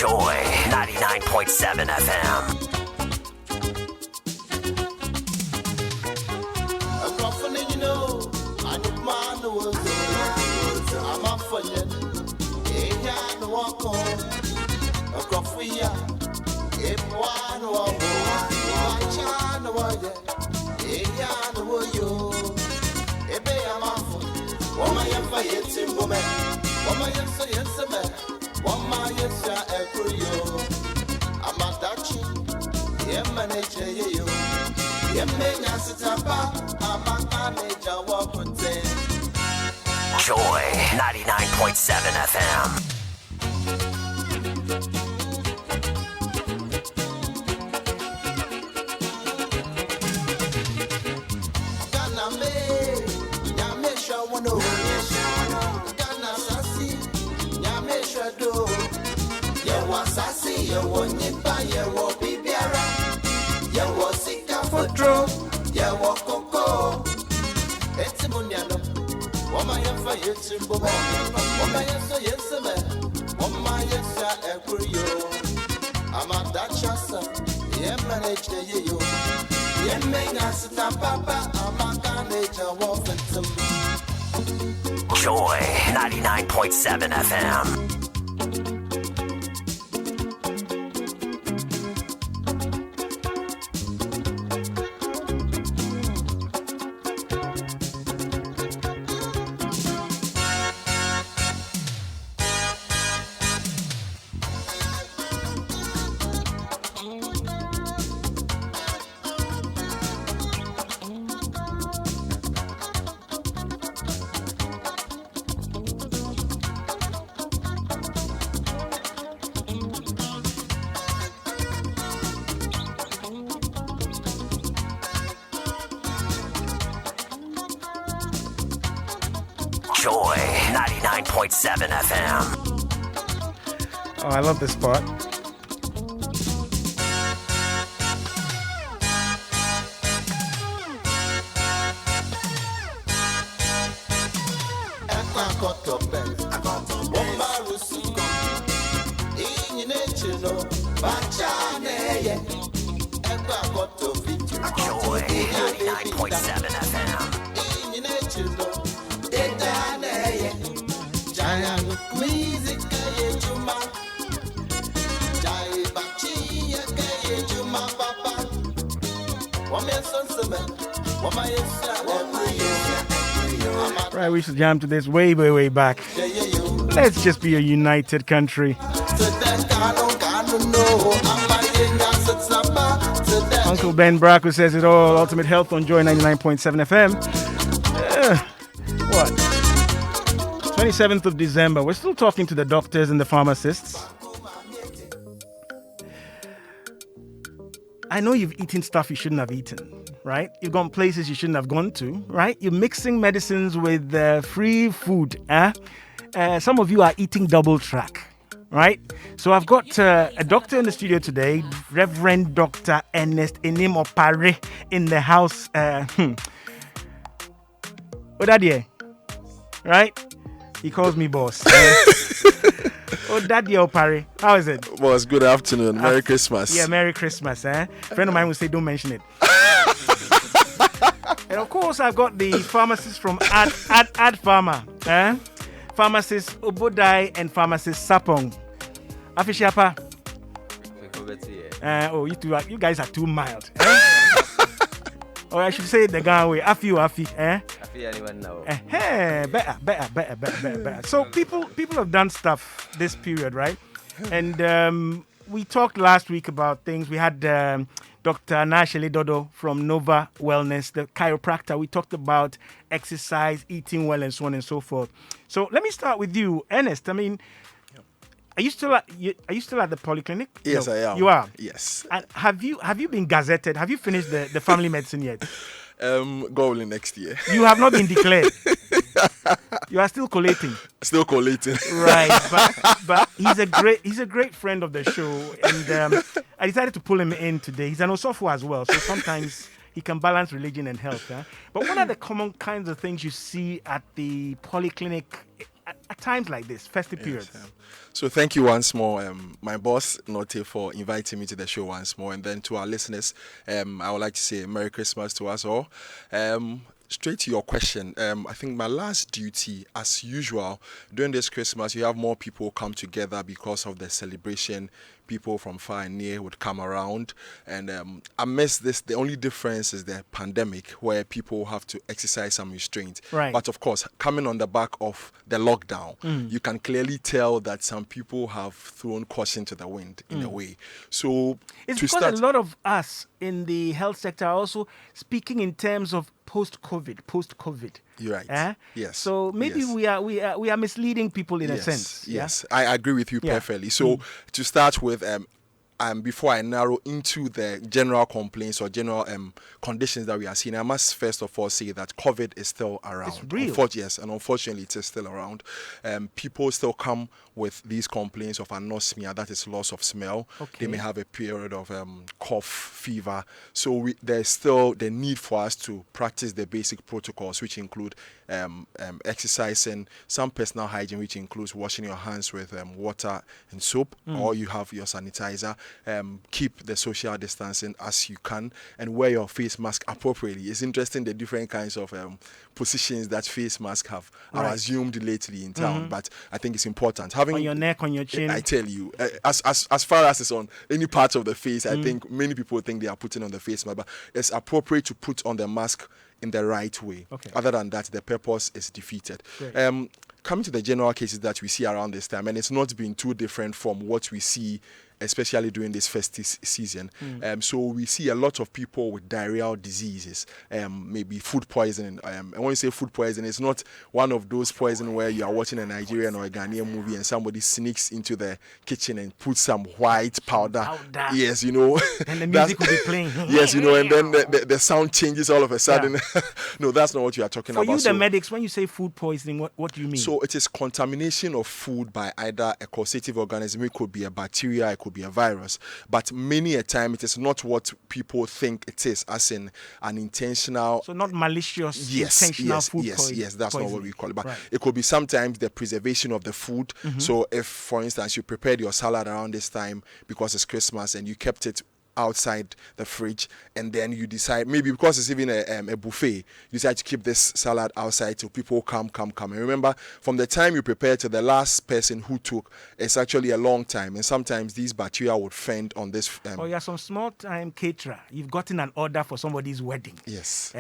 Joy 99.7 FM. Joy 99.7 FM. Joy 99.7 FM. Joy 99.7 FM. Oh, I love this part. Joy 99.7 FM. Right, we should jam to this way back. Let's just be a united country. Uncle Ben Bracco says it all. Ultimate Health on Joy 99.7 FM. What? 27th of December. We're still talking to the doctors and the pharmacists. I know you've eaten stuff you shouldn't have eaten, right? You've gone places you shouldn't have gone to, right? You're mixing medicines with free food. Some of you are eating double track, right? So I've got a doctor in the studio today, Reverend Dr. Ernest Enim-Opare in the house. Odadie, right? He calls me boss. Odadie Opare, how is it? Boss, good afternoon. Merry Christmas. Yeah, Merry Christmas. A friend of mine will say, don't mention it. And of course, I've got the pharmacist from Ad Pharma. Pharmacist Obodai and pharmacist Sapong. Afishiapa. You guys are too mild. Or I should say the Ghana way. Afi. Anyone now? Better. So people have done stuff this period, right? And we talked last week about things. We had Dr. Nashele Dodo from Nova Wellness, the chiropractor. We talked about exercise, eating well, and so on and so forth. So let me start with you, Ernest. I mean, are you still at the polyclinic? Yes, No, I am. You are? Yes. And have you been gazetted? Have you finished the family medicine yet? Goalie next year. You have not been declared. You are still collating. Still collating. Right, but he's a great friend of the show, and I decided to pull him in today. He's an Osofo as well, so sometimes he can balance religion and health. But what are the common kinds of things you see at the polyclinic? at times like this, festive periods? So thank you once more, my boss, Note, for inviting me to the show once more. And then to our listeners, I would like to say Merry Christmas to us all. Straight to your question, I think my last duty, as usual, during this Christmas, you have more people come together because of the celebration. People from far and near would come around, and amidst this, the only difference is the pandemic, where people have to exercise some restraint. Right. But of course, coming on the back of the lockdown, you can clearly tell that some people have thrown caution to the wind in a way. So It's to because start, a lot of us in the health sector are also speaking in terms of post-COVID. you're right. Eh? Yes. So maybe yes. we are misleading people in a Yes, sense. yeah? yes, I agree with you Yeah. perfectly. So to start with, before I narrow into the general complaints or general conditions that we are seeing, I must first of all say that COVID is still around. It's real. Yes, and unfortunately, it is still around. People still come with these complaints of anosmia, that is loss of smell. Okay. They may have a period of cough, fever. So there's still the need for us to practice the basic protocols, which include exercising, some personal hygiene, which includes washing your hands with water and soap, or you have your sanitizer. Keep the social distancing as you can, and wear your face mask appropriately. It's interesting the different kinds of positions that face masks have are assumed lately in town, but I think it's important. Having On your neck, on your chin. I tell you, as far as it's on any part of the face, I think many people think they are putting on the face mask, but it's appropriate to put on the mask in the right way. Okay. Other than that, the purpose is defeated. Great. Coming to the general cases that we see around this time, and it's not been too different from what we see especially during this festive season. So we see a lot of people with diarrheal diseases, maybe food poisoning. And when you say food poisoning, it's not one of those poison where you are watching a Nigerian or a Ghanaian movie and somebody sneaks into the kitchen and puts some white powder. Yes, you know. And the music will be playing. Yes, you know, and then the sound changes all of a sudden. No, that's not what you are talking For about. you, the medics, when you say food poisoning, what do you mean? So it is contamination of food by either a causative organism. It could be a bacteria, it could be a virus, but many a time it is not what people think it is, as in an intentional. So not malicious, intentional food poisoning. Yes, that's not what we call it. But it could be sometimes the preservation of the food. So if, for instance, you prepared your salad around this time because it's Christmas and you kept it outside the fridge, and then you decide, maybe because it's even a buffet, you decide to keep this salad outside till people come. And remember, from the time you prepare to the last person who took, it's actually a long time, and sometimes these bacteria would fend on this. Or you're some small time caterer. You've gotten an order for somebody's wedding. Yes.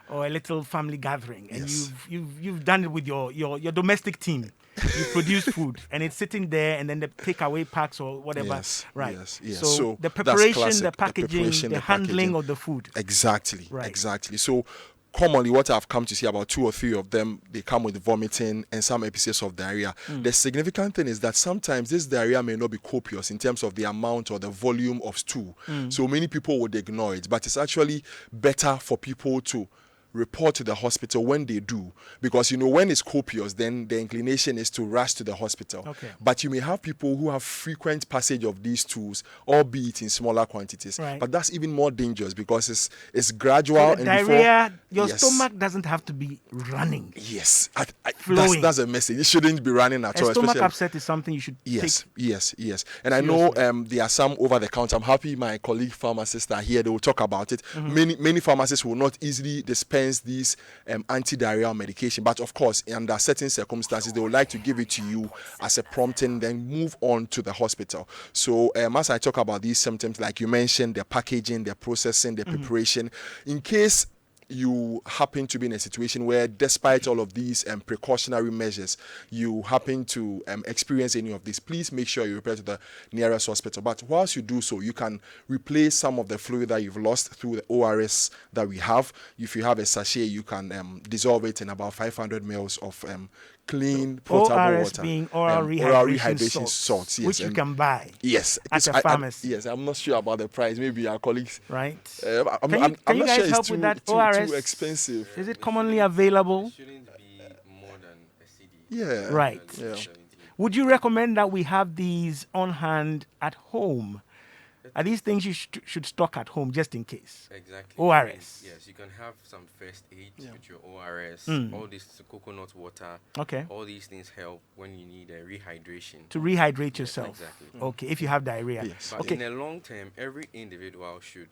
Or a little family gathering, and Yes. you've done it with your domestic team. You produce food, and it's sitting there, and then the takeaway packs or whatever. Yes, right. yes. So the that's preparation, classic. the packaging, the handling packaging. of the food. Exactly. Right. Exactly. So commonly, what I've come to see, about 2 or 3 of them, they come with vomiting and some episodes of diarrhea. The significant thing is that sometimes this diarrhea may not be copious in terms of the amount or the volume of stool. So many people would ignore it, but it's actually better for people to report to the hospital when they do, because when it's copious, then the inclination is to rush to the hospital. Okay. But you may have people who have frequent passage of these stools, albeit in smaller quantities. Right. But that's even more dangerous because it's gradual. So and the diarrhea, before, your stomach doesn't have to be running. Yes, Flowing. that's a message. It shouldn't be running at A all. stomach especially- upset is something you should Yes, take. yes. And I know there are some over the counter. I'm happy my colleague pharmacists are here. They will talk about it. Many pharmacists will not easily dispense these anti-diarrheal medication, but of course, under certain circumstances, they would like to give it to you as a prompting, then move on to the hospital. So as I talk about these symptoms, like you mentioned, the packaging, the processing, the preparation, in case you happen to be in a situation where, despite all of these precautionary measures, you happen to experience any of this, please make sure you repair to the nearest hospital. But whilst you do so, you can replace some of the fluid that you've lost through the ORS that we have. If you have a sachet, you can dissolve it in about 500 mils of clean potable ORS water. being oral rehydration salts, yes, which you can buy. Yes, at a pharmacy. Yes, I'm not sure about the price. Maybe our colleagues. Right. I'm Can not you guys sure help it's with too, that too, ORS? too expensive. Is it commonly available? Shouldn't be more than a CD. Yeah. Right. Yeah. Would you recommend that we have these on hand at home? Are these things you should stock at home just in case? Exactly. ORS. Yes, you can have some first aid with your ORS. Mm. All this coconut water. Okay. All these things help when you need a rehydration. To rehydrate yourself. Exactly. Okay, if you have diarrhea. Yes. But Okay. in the long term, every individual should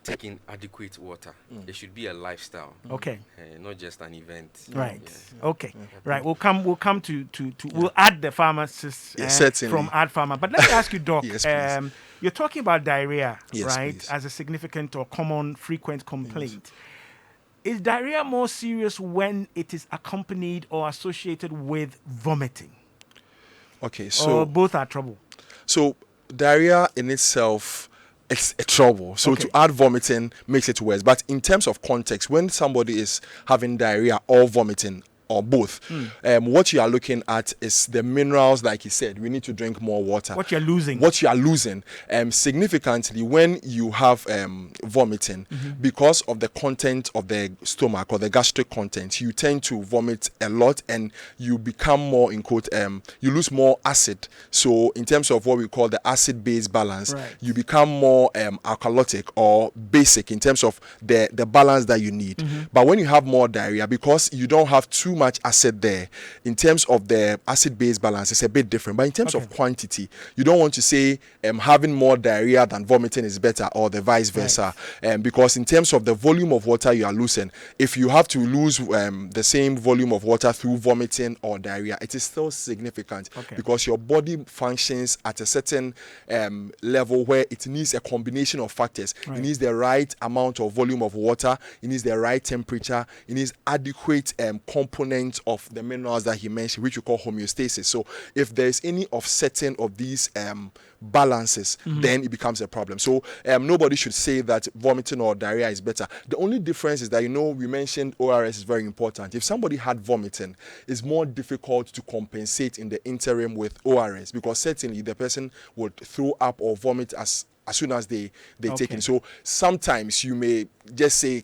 take in adequate water. It should be a lifestyle, Okay. not just an event. Right. Yeah. Okay. Right. We'll come to we'll add the pharmacists Yes, certainly. from Ad Pharma. But let me ask you, Doc. Yes, please. You're talking about diarrhea, Yes, right? please. As a significant or common frequent complaint. Is diarrhea more serious when it is accompanied or associated with vomiting? Okay, Or so both are trouble? diarrhea in itself, it's a trouble. So Okay. to add vomiting makes it worse. But in terms of context, when somebody is having diarrhea or vomiting or both, what you are looking at is the minerals. Like he said, we need to drink more water. What you're losing. What you are losing significantly when you have vomiting, because of the content of the stomach or the gastric content, you tend to vomit a lot and you become more, in quote, you lose more acid. So in terms of what we call the acid base balance, Right. you become more alkalotic or basic in terms of the balance that you need. But when you have more diarrhea, because you don't have too much acid there, in terms of the acid base balance, it's a bit different. But in terms of quantity, you don't want to say having more diarrhea than vomiting is better, or the vice versa. Because in terms of the volume of water you are losing, if you have to lose the same volume of water through vomiting or diarrhea, it is still significant, because your body functions at a certain level where it needs a combination of factors. It needs the right amount of volume of water, it needs the right temperature, it needs adequate components of the minerals that he mentioned, which we call homeostasis. So if there's any offsetting of these balances, then it becomes a problem. So nobody should say that vomiting or diarrhea is better. The only difference is that, we mentioned ORS is very important. If somebody had vomiting, it's more difficult to compensate in the interim with ORS, because certainly the person would throw up or vomit as soon as they take it. So sometimes you may just say,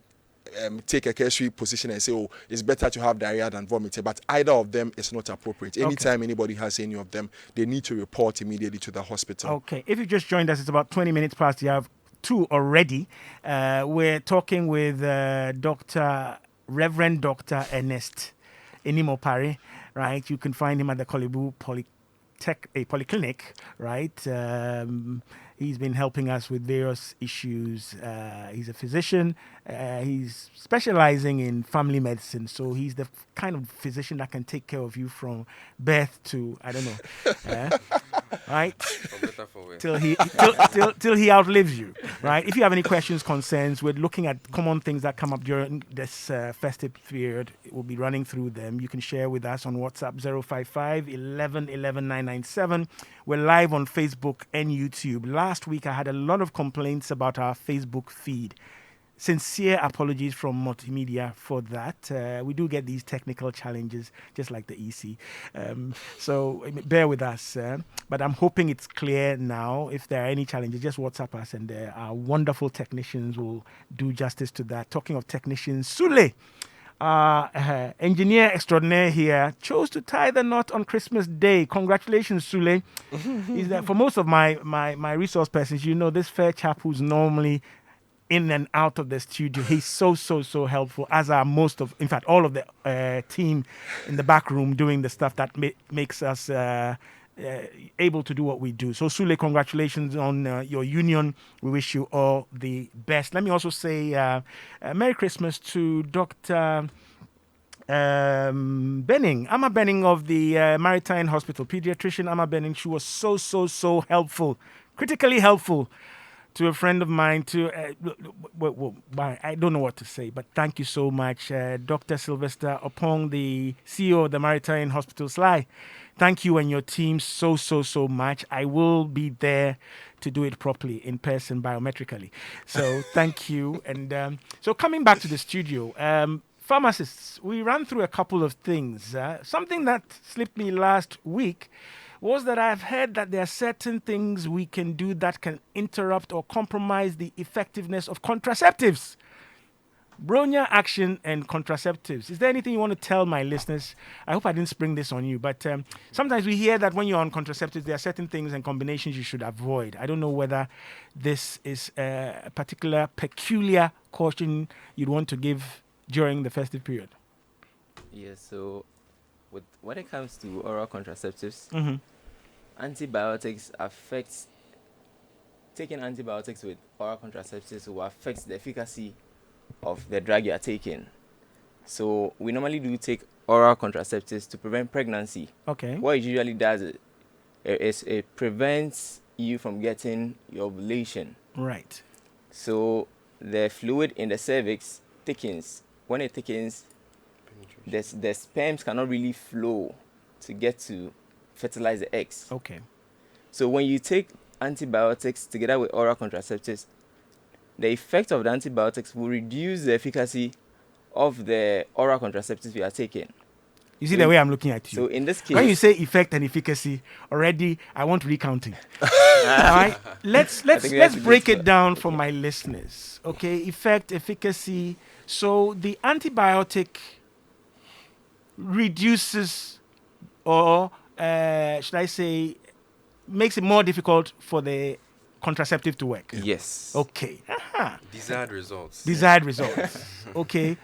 take a cursory position and say, oh, it's better to have diarrhea than vomiting, but either of them is not appropriate. Anytime anybody has any of them, they need to report immediately to the hospital. Okay. If you just joined us, it's about 20 minutes past. You have 2 already. We're talking with Reverend Dr. Ernest Enimopare, right? You can find him at the Kolebu Polyclinic, right? He's been helping us with various issues. He's a physician. He's specializing in family medicine. So he's the kind of physician that can take care of you from birth to, I don't know, right? For better, for worse. Till he outlives you, right? If you have any questions, concerns, we're looking at common things that come up during this festive period. We'll be running through them. You can share with us on WhatsApp 055 11 11 997. We're live on Facebook and YouTube. Last week, I had a lot of complaints about our Facebook feed. Sincere apologies from Multimedia for that. We do get these technical challenges, just like the EC. So bear with us. But I'm hoping it's clear now. If there are any challenges, just WhatsApp us, and our wonderful technicians will do justice to that. Talking of technicians, Sule, engineer extraordinaire here, chose to tie the knot on Christmas Day. Congratulations, Sule. He's there. For most of my resource persons, this fair chap who's normally in and out of the studio. He's so helpful, as are most of, in fact, all of the team in the back room doing the stuff that makes us able to do what we do. So, Sule, congratulations on your union. We wish you all the best. Let me also say Merry Christmas to Dr. Benning, Amma Benning of the Maritime Hospital, pediatrician Amma Benning. She was so helpful, critically helpful to a friend of mine. I don't know what to say, but thank you so much, Dr. Sylvester Opong, the CEO of the Maritime Hospital, Sly. Thank you and your team so much. I will be there to do it properly in person, biometrically. So thank you. And so coming back to the studio, pharmacists, we ran through a couple of things. Something that slipped me last week was that I've heard that there are certain things we can do that can interrupt or compromise the effectiveness of contraceptives. Bronya action and contraceptives. Is there anything you want to tell my listeners? I hope I didn't spring this on you, but sometimes we hear that when you're on contraceptives, there are certain things and combinations you should avoid. I don't know whether this is a particular peculiar caution you'd want to give during the festive period. Yes, so when it comes to oral contraceptives, Mm-hmm. antibiotics affects taking antibiotics with oral contraceptives will affect the efficacy of the drug you are taking. So we normally do take oral contraceptives to prevent pregnancy. Okay. What it usually does is it prevents you from getting your ovulation. Right. So the fluid in the cervix thickens. When it thickens, the sperms cannot really flow to get to fertilize the eggs. Okay. So when you take antibiotics together with oral contraceptives, the effect of the antibiotics will reduce the efficacy of the oral contraceptives you are taking. You see the way I'm looking at you. So in this case, when you say effect and efficacy, already I want recounting. All right, let's think we have to break do it down for my listeners. Okay, effect, efficacy. So the antibiotic reduces, or should I say, makes it more difficult for the contraceptive to work. yes. Okay. Aha. Desired results. Desired results. Okay.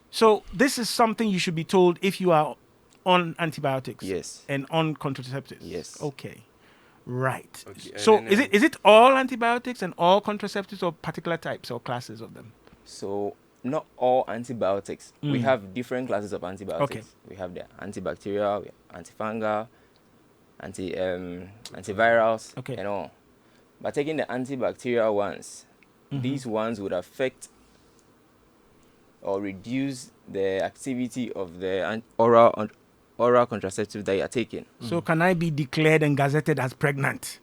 So this is something you should be told if you are on antibiotics. Yes. And on contraceptives. Yes. Okay. Right. Okay, and So then, is it all antibiotics and all contraceptives, or particular types or classes of them? So not all antibiotics. We Mm. have different classes of antibiotics. Okay. We have the antibacterial, we have antifungal, antivirals, Okay. and all. But taking the antibacterial ones, Mm-hmm. these ones would affect or reduce the activity of the oral contraceptive that you are taking. So can I be declared and gazetted as pregnant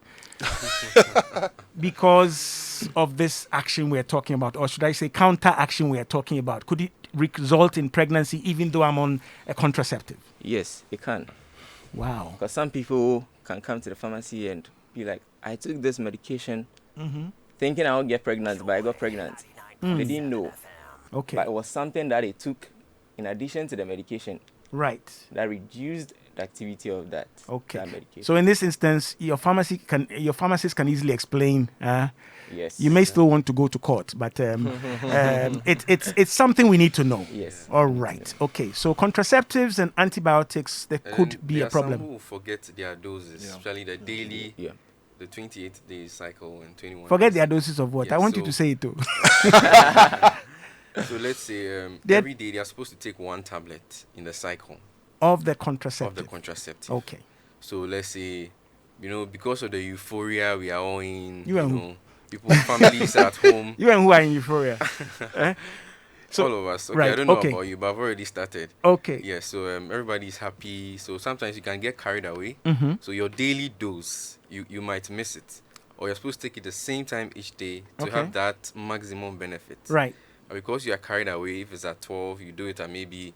because of this action we're talking about, or should I say counter action we are talking about? Could it result in pregnancy even though I'm on a contraceptive? Yes, it can. Wow. Because some people can come to the pharmacy and be like, I took this medication Mm-hmm. thinking I won't get pregnant, but I got pregnant. They didn't know. Okay. But it was something that they took in addition to the medication Right. that reduced the activity of that, Okay. that medication. So in this instance, your pharmacist can easily explain. Yes. You may still want to go to court, but it's something we need to know. Yes. All right. Okay. So contraceptives and antibiotics, there could And be there a are some problem. who forget their doses, Yeah. especially the daily, Yeah. the 28-day cycle and 21. Forget days. their doses of what? Yeah, I want you so- to say it too. So let's say They're- every day they are supposed to take one tablet in the cycle Of the of contraceptive. the contraceptive. Okay. So let's say, because of the euphoria we are all in, You and who? know, people, families are at home, You and who are in euphoria? So- all of us. Okay, right, I don't know okay. about you, but I've already started. Okay. Yeah, so everybody's happy. So sometimes you can get carried away. Mm-hmm. So your daily dose, you might miss it. Or you're supposed to take it the same time each day to Okay. have that maximum benefit. Right. But because you are carried away, if it's at 12, you do it at maybe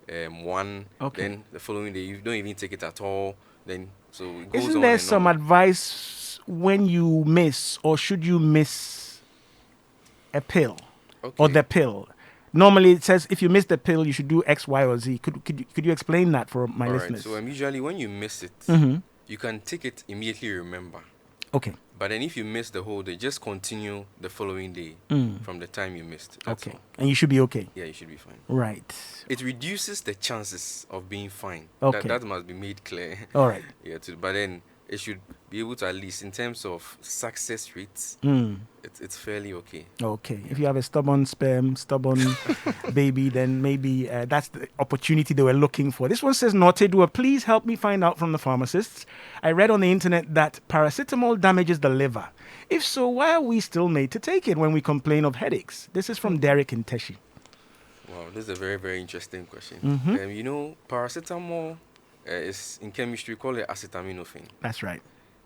1. Okay. Then the following day, you don't even take it at all. Then, so it goes Isn't on there and some on. advice when you miss, or should you miss a pill Okay. or the pill? Normally, it says if you miss the pill, you should do X, Y, or Z. Could you explain that for my All right. listeners? So usually when you miss it, Mm-hmm. you can take it immediately, remember. Okay. But then if you miss the whole day, just continue the following day Mm. from the time you missed. That's Okay. all. And you should be okay. Yeah, you should be fine. Right. It reduces the chances of being fine. Okay. That must be made clear. All right. Yeah, but then it should be able to, at least in terms of success rates, Mm. it's fairly okay. Okay. If you have a stubborn sperm, stubborn baby, then maybe that's the opportunity they were looking for. This one says, Notedua, please help me find out from the pharmacists. I read on the internet that paracetamol damages the liver. If so, why are we still made to take it when we complain of headaches? This is from Derek in Teshi. Wow, this is a very, very interesting question. Mhm. Paracetamol is, in chemistry, we call it acetaminophen. That's right.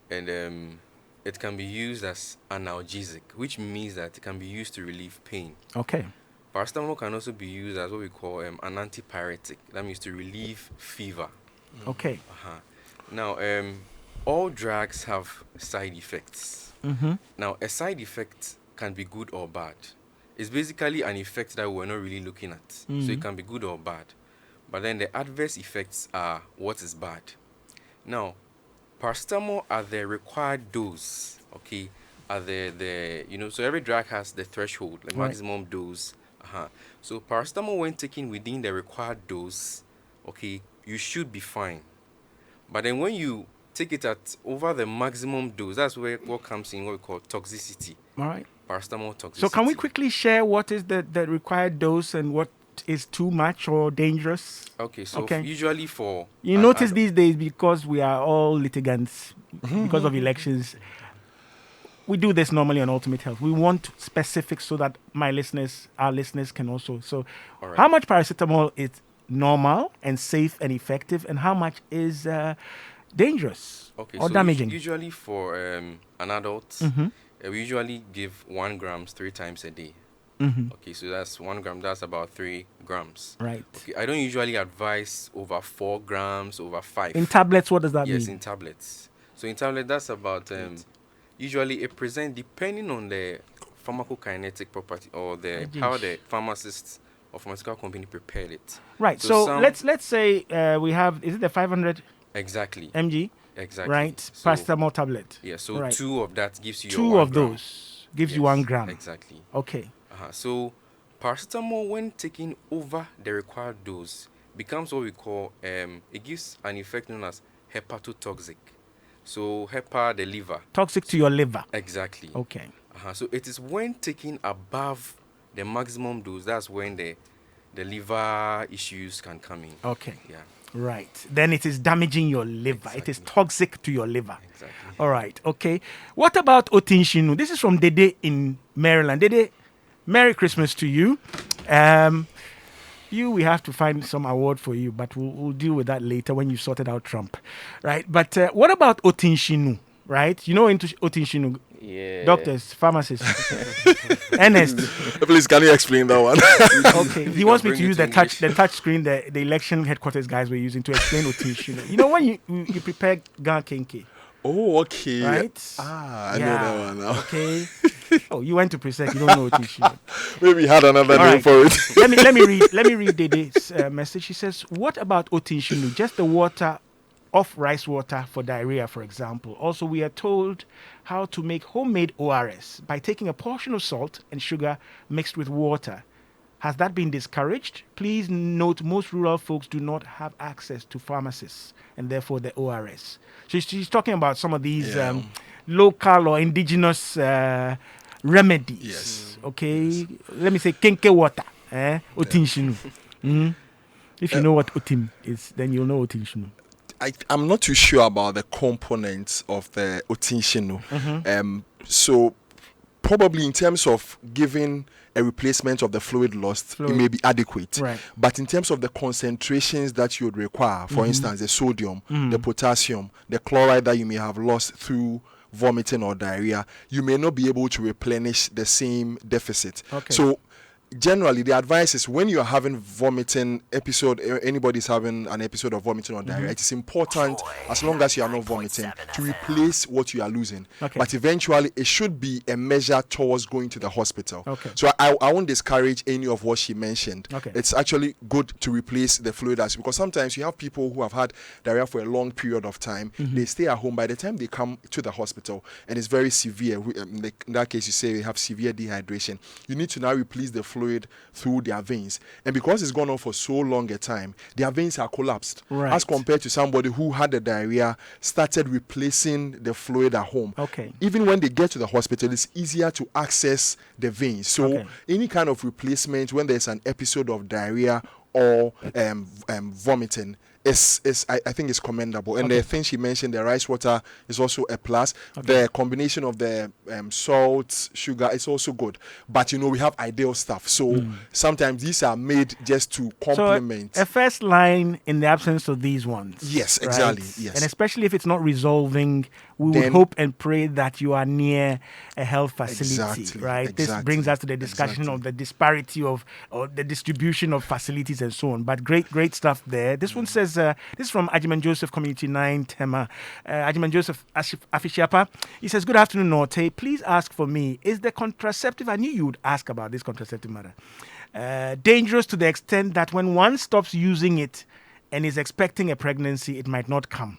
And it can be used as analgesic, which means that it can be used to relieve pain. Okay. Paracetamol can also be used as what we call an antipyretic. That means to relieve fever. Okay. Uh-huh. Now, all drugs have side effects. Mm-hmm. Now, a side effect can be good or bad. it's basically an effect that we're not really looking at. So it can be good or bad. But then the adverse effects are what is bad. Now, paracetamol at the required dose, okay, at the so every drug has the threshold, the maximum dose. So paracetamol, when taken within the required dose, okay, you should be fine. But then when you take it at over the maximum dose, that's where what comes in what we call toxicity. All right. Paracetamol toxicity. So can we quickly share what is the required dose and what is too much or dangerous? Okay, so usually for... You notice these days, because we are all litigants, because of elections, we do this normally on Ultimate Health. We want specifics so that our listeners can also... So how much paracetamol is normal and safe and effective, and how much is dangerous or damaging? Usually for an adult, we usually give 1 gram 3 times a day. Okay, so that's 1 gram, that's about 3 grams. Right. Okay, I don't usually advise over 4 grams, over 5. In tablets, what does that mean? Yes, in tablets. So in tablet, that's about, usually it presents, depending on the pharmacokinetic property or how the pharmacist or pharmaceutical company prepared it. Right, so let's say we have, is it the 500 exactly mg? Exactly. Right, so, paracetamol tablet. Yeah, so 2 of that gives you 2 your 1 of gram. those gives you 1 gram. Exactly. Okay. So paracetamol, when taken over the required dose, becomes what we call, it gives an effect known as hepatotoxic. So the liver. Toxic to your liver. Exactly. Okay. So it is when taken above the maximum dose, that's when the liver issues can come in. Okay. Yeah. Right. Then it is damaging your liver. Exactly. It is toxic to your liver. Exactly. All right. Okay. What about Otinshinu? This is from Dede in Maryland. Dede, Merry Christmas to you. We have to find some award for you, but we'll deal with that later when you sorted out Trump. Right. But what about Otinshinu? Right. You know into Otinshinu? Yeah. Doctors, pharmacists. Ernest. Please, can you explain that one? Okay. He wants me to use the touch screen the election headquarters guys were using to explain Otinshinu. You know when you prepare Gan Kenke. Oh, okay. Right? I know that one now. Okay. Oh, you went to Presec. You don't know Otinshinu. Maybe you had another name for it. let me read Dede's message. She says, "What about Otinshinu? Just the water of rice water for diarrhea, for example. Also, we are told how to make homemade ORS by taking a portion of salt and sugar mixed with water. Has that been discouraged? Please note most rural folks do not have access to pharmacists and therefore the ORS." She's talking about some of these local or indigenous remedies. Yes. Okay. Yes. Let me say kenke water. Otinshinu. If you know what otim is, then you'll know Otinshinu. I'm not too sure about the components of the Otinshinu. So probably in terms of giving a replacement of the fluid lost, it may be adequate. Right. But in terms of the concentrations that you would require, for instance, the sodium, the potassium, the chloride that you may have lost through vomiting or diarrhea, you may not be able to replenish the same deficit. Okay. So generally, the advice is when you're having vomiting episode, anybody's having an episode of vomiting or diarrhea, it is important, as long as you are not vomiting, to replace what you are losing. Okay. But eventually, it should be a measure towards going to the hospital. Okay. So I won't discourage any of what she mentioned. Okay. It's actually good to replace the fluid because sometimes you have people who have had diarrhea for a long period of time. They stay at home. By the time they come to the hospital, and it's very severe. In that case, you say they have severe dehydration. You need to now replace the fluid through their veins, and because it's gone on for so long a time, their veins are collapsed, as compared to somebody who had the diarrhea, started replacing the fluid at home. Okay. Even when they get to the hospital, it's easier to access the veins. So any kind of replacement when there's an episode of diarrhea or vomiting I think it's commendable. And the thing she mentioned, the rice water, is also a plus. The combination of the salt, sugar, is also good. But we have ideal stuff. So sometimes these are made just to complement. So a first line in the absence of these ones. Yes, exactly. Right? Yes. And especially if it's not resolving, we would hope and pray that you are near a health facility. Right. This brings us to the discussion of the disparity of or the distribution of facilities and so on. But great stuff there. This one says, says, this is from Ajiman Joseph, Community 9, Tema. Ajiman Joseph Afishiapa. He says, good afternoon, Norte. Please ask for me, is the contraceptive, I knew you would ask about this contraceptive matter, dangerous to the extent that when one stops using it and is expecting a pregnancy, it might not come?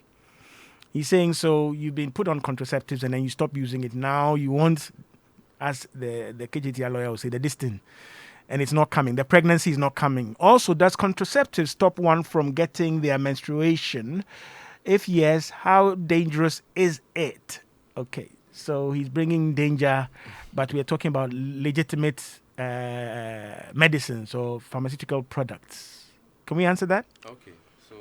He's saying, so you've been put on contraceptives and then you stop using it. Now you want, as the KJTR lawyer will say, the distance, and it's not coming. The pregnancy is not coming. Also, does contraceptives stop one from getting their menstruation? If yes, how dangerous is it? Okay, so he's bringing danger, but we are talking about legitimate medicines or pharmaceutical products. Can we answer that? Okay, so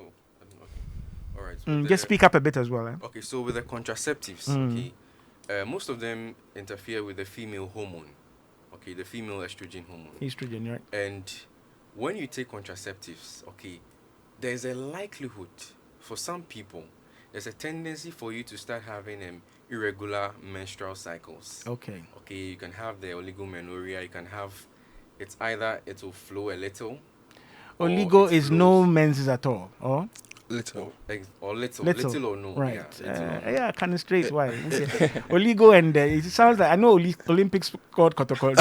all right. So Just speak up a bit as well. Okay, so with the contraceptives, most of them interfere with the female hormone. Okay, the female estrogen hormone. Estrogen, right? And when you take contraceptives, okay, there's a likelihood for some people, there's a tendency for you to start having irregular menstrual cycles. Okay. Okay, you can have the oligomenorrhea, you can have, it's either it will flow a little. Oligo is no menses at all, or? Little. Or little or no. Right. Yeah, kind of straight. Why? Okay. Oligo and it sounds like I know Olympics scored protocol.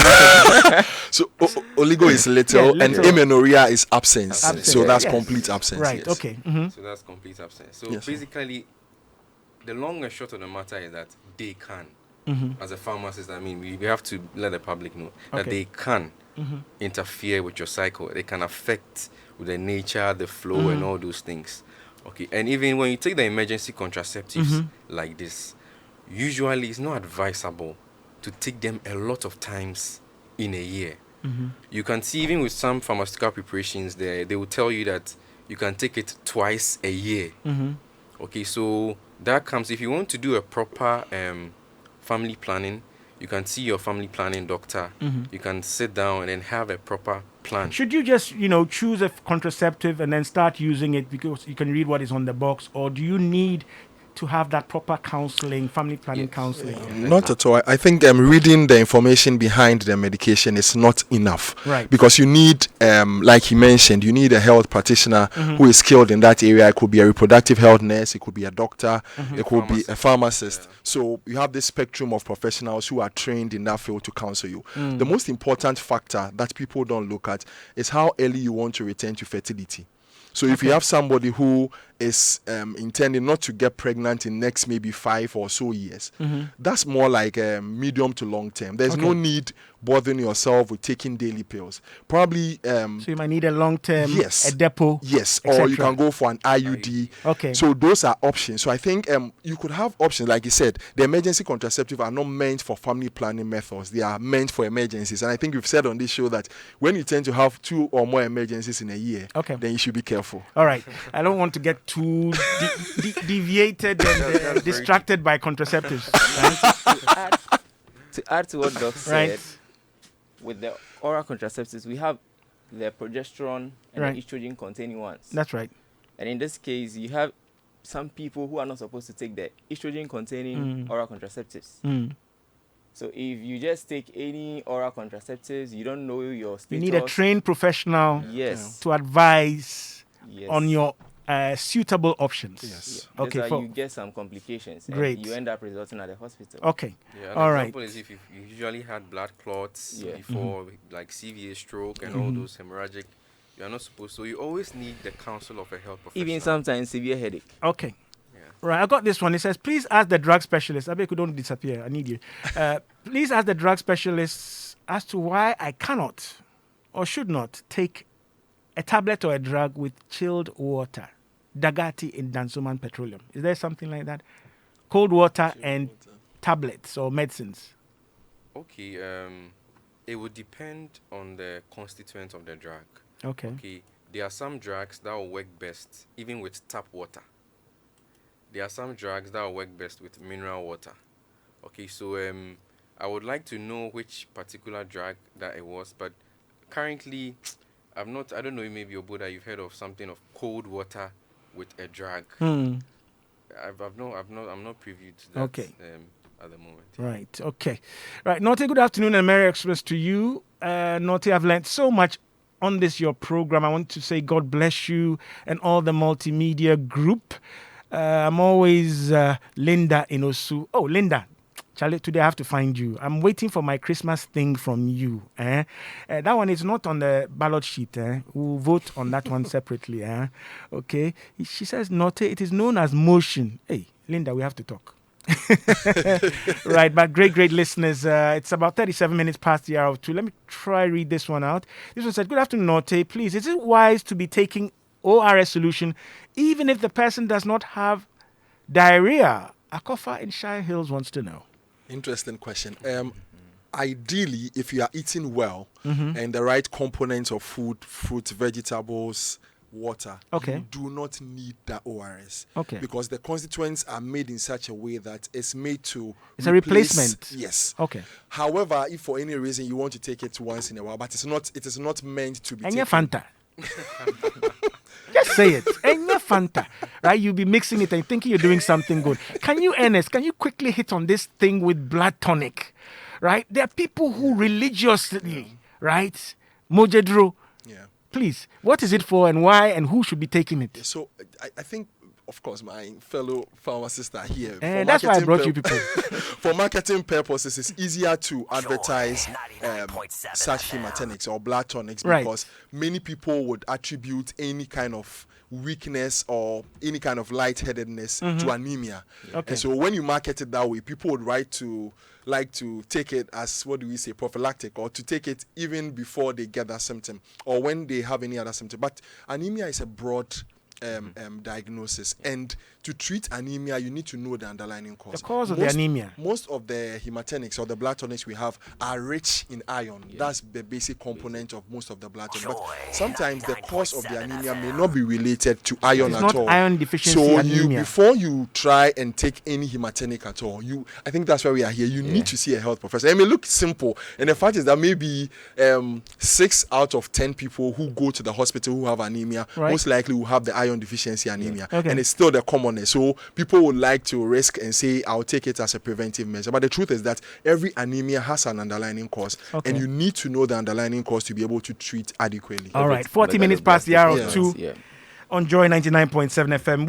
So oligo is little, Yeah, and little. amenorrhea is absence. So that's Yes. complete absence. Right. Yes. Okay. So that's complete absence. So Yes, sir. basically, the long and short of the matter is that they can, as a pharmacist, I mean, we have to let the public know that Okay. they can interfere with your cycle. They can affect with the nature, the flow, and all those things. Okay, and even when you take the emergency contraceptives like this, usually it's not advisable to take them a lot of times in a year. You can see even with some pharmaceutical preparations, they will tell you that you can take it twice a year. Okay, so that comes, if you want to do a proper family planning, you can see your family planning doctor. You can sit down and then have a proper plan. Should you just, choose a contraceptive and then start using it because you can read what is on the box, or do you need to have that proper counseling, family planning counseling? Not at all. I think reading the information behind the medication is not enough. Right. Because you need, like he mentioned, you need a health practitioner who is skilled in that area. It could be a reproductive health nurse, it could be a doctor, it could be a pharmacist. So you have this spectrum of professionals who are trained in that field to counsel you. The most important factor that people don't look at is how early you want to return to fertility. So if you have somebody who is intending not to get pregnant in next maybe 5 or so years, that's more like medium to long term. There's no need bothering yourself with taking daily pills. Probably So you might need a long term, yes, a depot. yes, et or you cetera. can go for an IUD. Okay. So those are options. So I think you could have options. Like you said, the emergency contraceptive are not meant for family planning methods. They are meant for emergencies. And I think we've said on this show that when you tend to have 2 or more emergencies in a year, Okay. then you should be careful. All right. I don't want to get too deviated and distracted by contraceptives. Right? To add to what Doc said, Right. with the oral contraceptives, we have the progesterone and Right. the estrogen containing ones. That's right. And in this case, you have some people who are not supposed to take the estrogen containing oral contraceptives. So if you just take any oral contraceptives, you don't know your status. You need a trained professional Yes. to advise Yes. on your suitable options. Yes. Yeah. Okay. That's why you get some complications. Great. And you end up resulting at the hospital. Okay. Yeah, All an right. example is if you usually had blood clots Yeah. before, like CVA stroke and all those hemorrhagic, you are not supposed. So you always need the counsel of a health professional. Even sometimes severe headache. Okay. Yeah. Right, I got this one. It says, please ask the drug specialist. I beg you, don't disappear. I need you. Please ask the drug specialist as to why I cannot or should not take a tablet or a drug with chilled water, Dagati in Dansoman Petroleum. Is there something like that? Cold water and tablets or medicines. Okay. It would depend on the constituent of the drug. Okay. Okay. There are some drugs that will work best even with tap water. There are some drugs that will work best with mineral water. Okay, so I would like to know which particular drug that it was, but currently I don't know, maybe Oboda, you've heard of something of cold water with a drug. I'm not privy to that Okay. at the moment. Right. Okay. Right. Norte, good afternoon and Merry Christmas to you. Norte, I've learned so much on this your program. I want to say God bless you and all the multimedia group. I'm always Linda Inosu. Oh, Linda. Charlie, today I have to find you. I'm waiting for my Christmas thing from you. That one is not on the ballot sheet. We'll vote on that one separately. Okay. She says, Note, it is known as motion. Hey, Linda, we have to talk. Right, but great listeners. It's about 37 minutes past the hour of 2. Let me try read this one out. This one said, good afternoon, Note. Please, is it wise to be taking ORS solution even if the person does not have diarrhea? Akofa in Shire Hills wants to know. Interesting question. Ideally, if you are eating well and the right components of food, fruits, vegetables, water, Okay. you do not need the ORS. Okay. Because the constituents are made in such a way that it's made to It's a replacement. Yes. Okay. However, if for any reason you want to take it once in a while, but it is not meant to be And taken. Fanta. Just say it. And Fanta. Right? You'll be mixing it and thinking you're doing something good. Can you, Ernest, can you quickly hit on this thing with blood tonic? Right? There are people who religiously, right? Mojedro. Yeah. Please, what is it for and why and who should be taking it? So I think, of course, my fellow pharmacists are here. And that's why I brought you people. For marketing purposes, it's easier to advertise 99.7 such FM. hematinics or blood tonics Right. because many people would attribute any kind of weakness or any kind of lightheadedness to anemia. Okay. And so when you market it that way, people would like to take it as, what do we say, prophylactic, or to take it even before they get that symptom or when they have any other symptom. But anemia is a broad diagnosis, and to treat anemia you need to know the underlying cause. The cause of the anemia. Most of the hematinics or the blood tonics we have are rich in iron. That's the basic component of most of the blood tonics. But Joy, sometimes the cause of the 99.7 anemia may FM. not be related to iron It's at not all. iron deficiency So anemia. before you try and take any hematinic at all, I think that's why we are here. You need to see a health professional. It may look simple, and the fact is that maybe 6 out of 10 people who go to the hospital who have anemia Right. most likely will have the iron deficiency anemia, Okay. and it's still the commonest. So people would like to risk and say, I'll take it as a preventive measure. But the truth is that every anemia has an underlying cause, Okay. and you need to know the underlying cause to be able to treat adequately. All right, 40 minutes past the hour of 2 Yeah. on Joy 99.7 FM.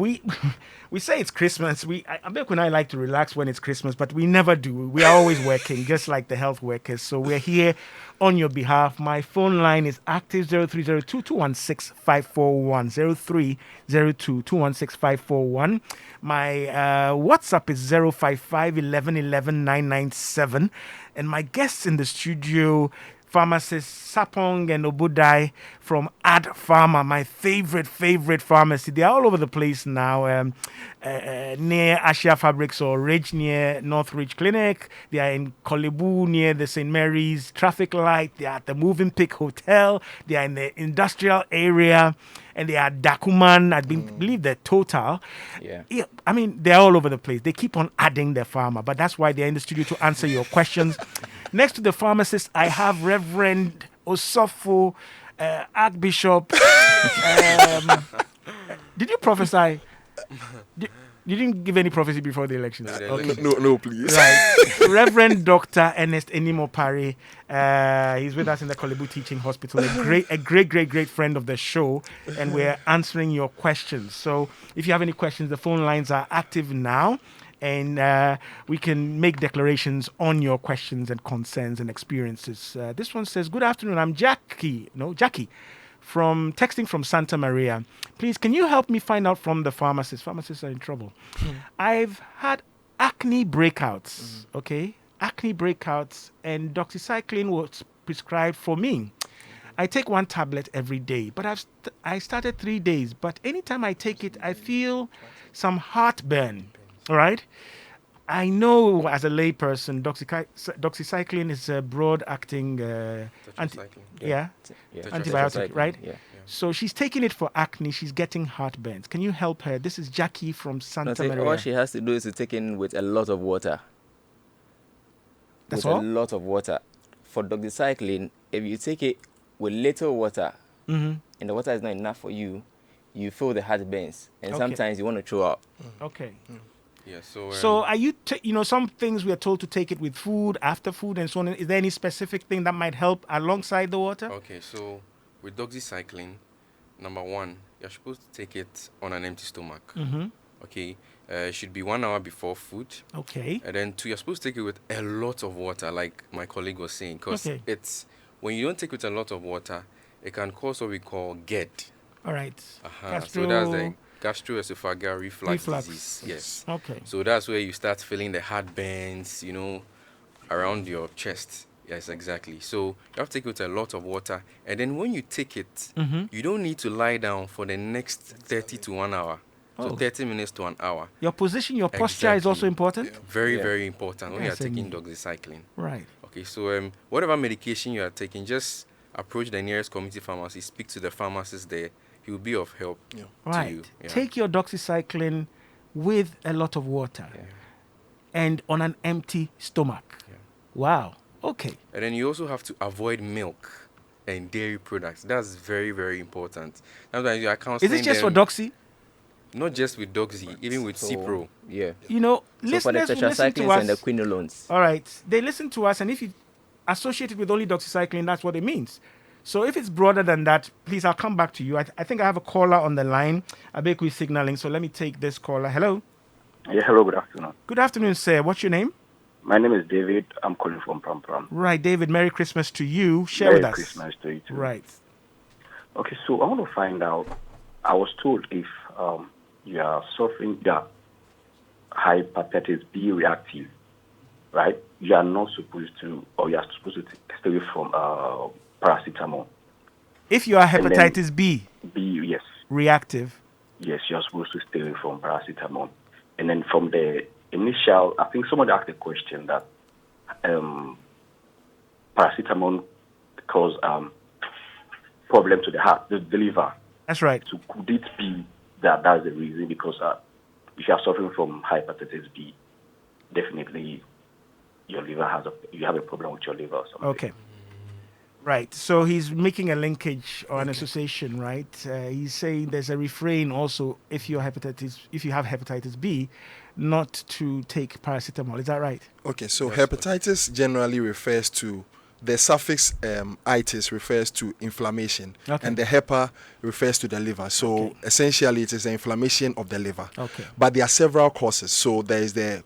We say it's Christmas. Abek and I like to relax when it's Christmas, but we never do. We are always working, just like the health workers. So we're here on your behalf. My phone line is active 0302 216 541 0302 216 541. My WhatsApp is 055 11 11 997. And my guests in the studio, pharmacists Sapong and Obudai from Ad Pharma, my favorite pharmacy. They are all over the place now, near Asia Fabrics or Ridge, near North Ridge Clinic. They are in Kolebu near the St. Mary's traffic light. They are at the Moving Pick Hotel. They are in the industrial area. And they are Dakuman, I believe they're Total. Yeah. I mean, they're all over the place. They keep on adding their pharma, but that's why they're in the studio to answer your questions. Next to the pharmacist, I have Reverend Osofo, Archbishop. Did you prophesy? You didn't give any prophecy before the election. Okay. No, please. Right. Reverend Dr. Ernest Enimo Pari. He's with us in the Kolebu Teaching Hospital. A great friend of the show. And we're answering your questions. So if you have any questions, the phone lines are active now. And we can make declarations on your questions and concerns and experiences. This one says, good afternoon. I'm Jackie. From texting from Santa Maria. Please, can you help me find out from the pharmacist? Pharmacists are in trouble. I've had acne breakouts, okay? Acne breakouts, and doxycycline was prescribed for me. I take 1 tablet every day, but I started 3 days. But anytime I take it, I feel some heartburn, all right? I know as a layperson, doxycycline is a broad-acting antibiotic, right? Yeah. So she's taking it for acne. She's getting heartburns. Can you help her? This is Jackie from Santa Maria. All she has to do is to take in with a lot of water. That's with all? a lot of water. For doxycycline, if you take it with little water, and the water is not enough for you, you feel the heartburns, and Okay. sometimes you want to throw up. Okay. Yeah, So are you, some things we are told to take it with food, after food, and so on. Is there any specific thing that might help alongside the water? okay, so with doxycycline, number one, you're supposed to take it on an empty stomach. Okay, it should be 1 hour before food. Okay. And then two, you're supposed to take it with a lot of water, like my colleague was saying, because Okay. it's when you don't take it with a lot of water, it can cause what we call GERD. All right. So that's the gastroesophageal reflux Reflux. disease. Yes. Okay. So that's where you start feeling the heartburns, around your chest. Yes, exactly. So you have to take it with a lot of water. And then when you take it, you don't need to lie down for the next 30 to 1 hour. So Oh. 30 minutes to an hour. Your position, your posture is also Exactly. important. Very, very important when Yes, you're taking indeed. doxycycline. Right. Okay, so whatever medication you are taking, just approach the nearest community pharmacy, speak to the pharmacist there. He will be of help to Right. you. Yeah. Take your doxycycline with a lot of water and on an empty stomach. Yeah. Wow. Okay. And then you also have to avoid milk and dairy products. That's very, very important. Sometimes you are Is counseling it just for them, doxy? not just with Doxy, even with Cipro. Yeah. You know, So for the listeners who listen to tetracyclines and the us. quinolones. All right. They listen to us, and if you associate it with only doxycycline, that's what it means. So if it's broader than that, please, I'll come back to you. I think I have a caller on the line. Abeku is signaling, so let me take this caller. Hello. Yeah, hello, good afternoon. Good afternoon, sir. What's your name? My name is David. I'm calling from Pram Pram. Right, David. Merry Christmas to you. Share Merry with us. Christmas to you too. Right. Okay, so I want to find out. I was told if you are suffering the hepatitis B reactive, right? You are not supposed to, or you are supposed to stay away from paracetamol. If you are And then- hepatitis B B, yes, reactive, yes, you are supposed to stay away from paracetamol. And then from the initial, I think somebody asked a question that paracetamol cause problem to the heart, the liver. that's right. So could it be that that's the reason? Because if you are suffering from hepatitis B, definitely your liver you have a problem with your liver or something. Okay. Right. So he's making a linkage or an association, right? He's saying there's a refrain also if you have hepatitis B, not to take paracetamol. Is that right? Okay, so hepatitis generally refers to the suffix itis refers to inflammation, Okay. and the hepa refers to the liver. So essentially, it is the inflammation of the liver. Okay. But there are several causes. So there is the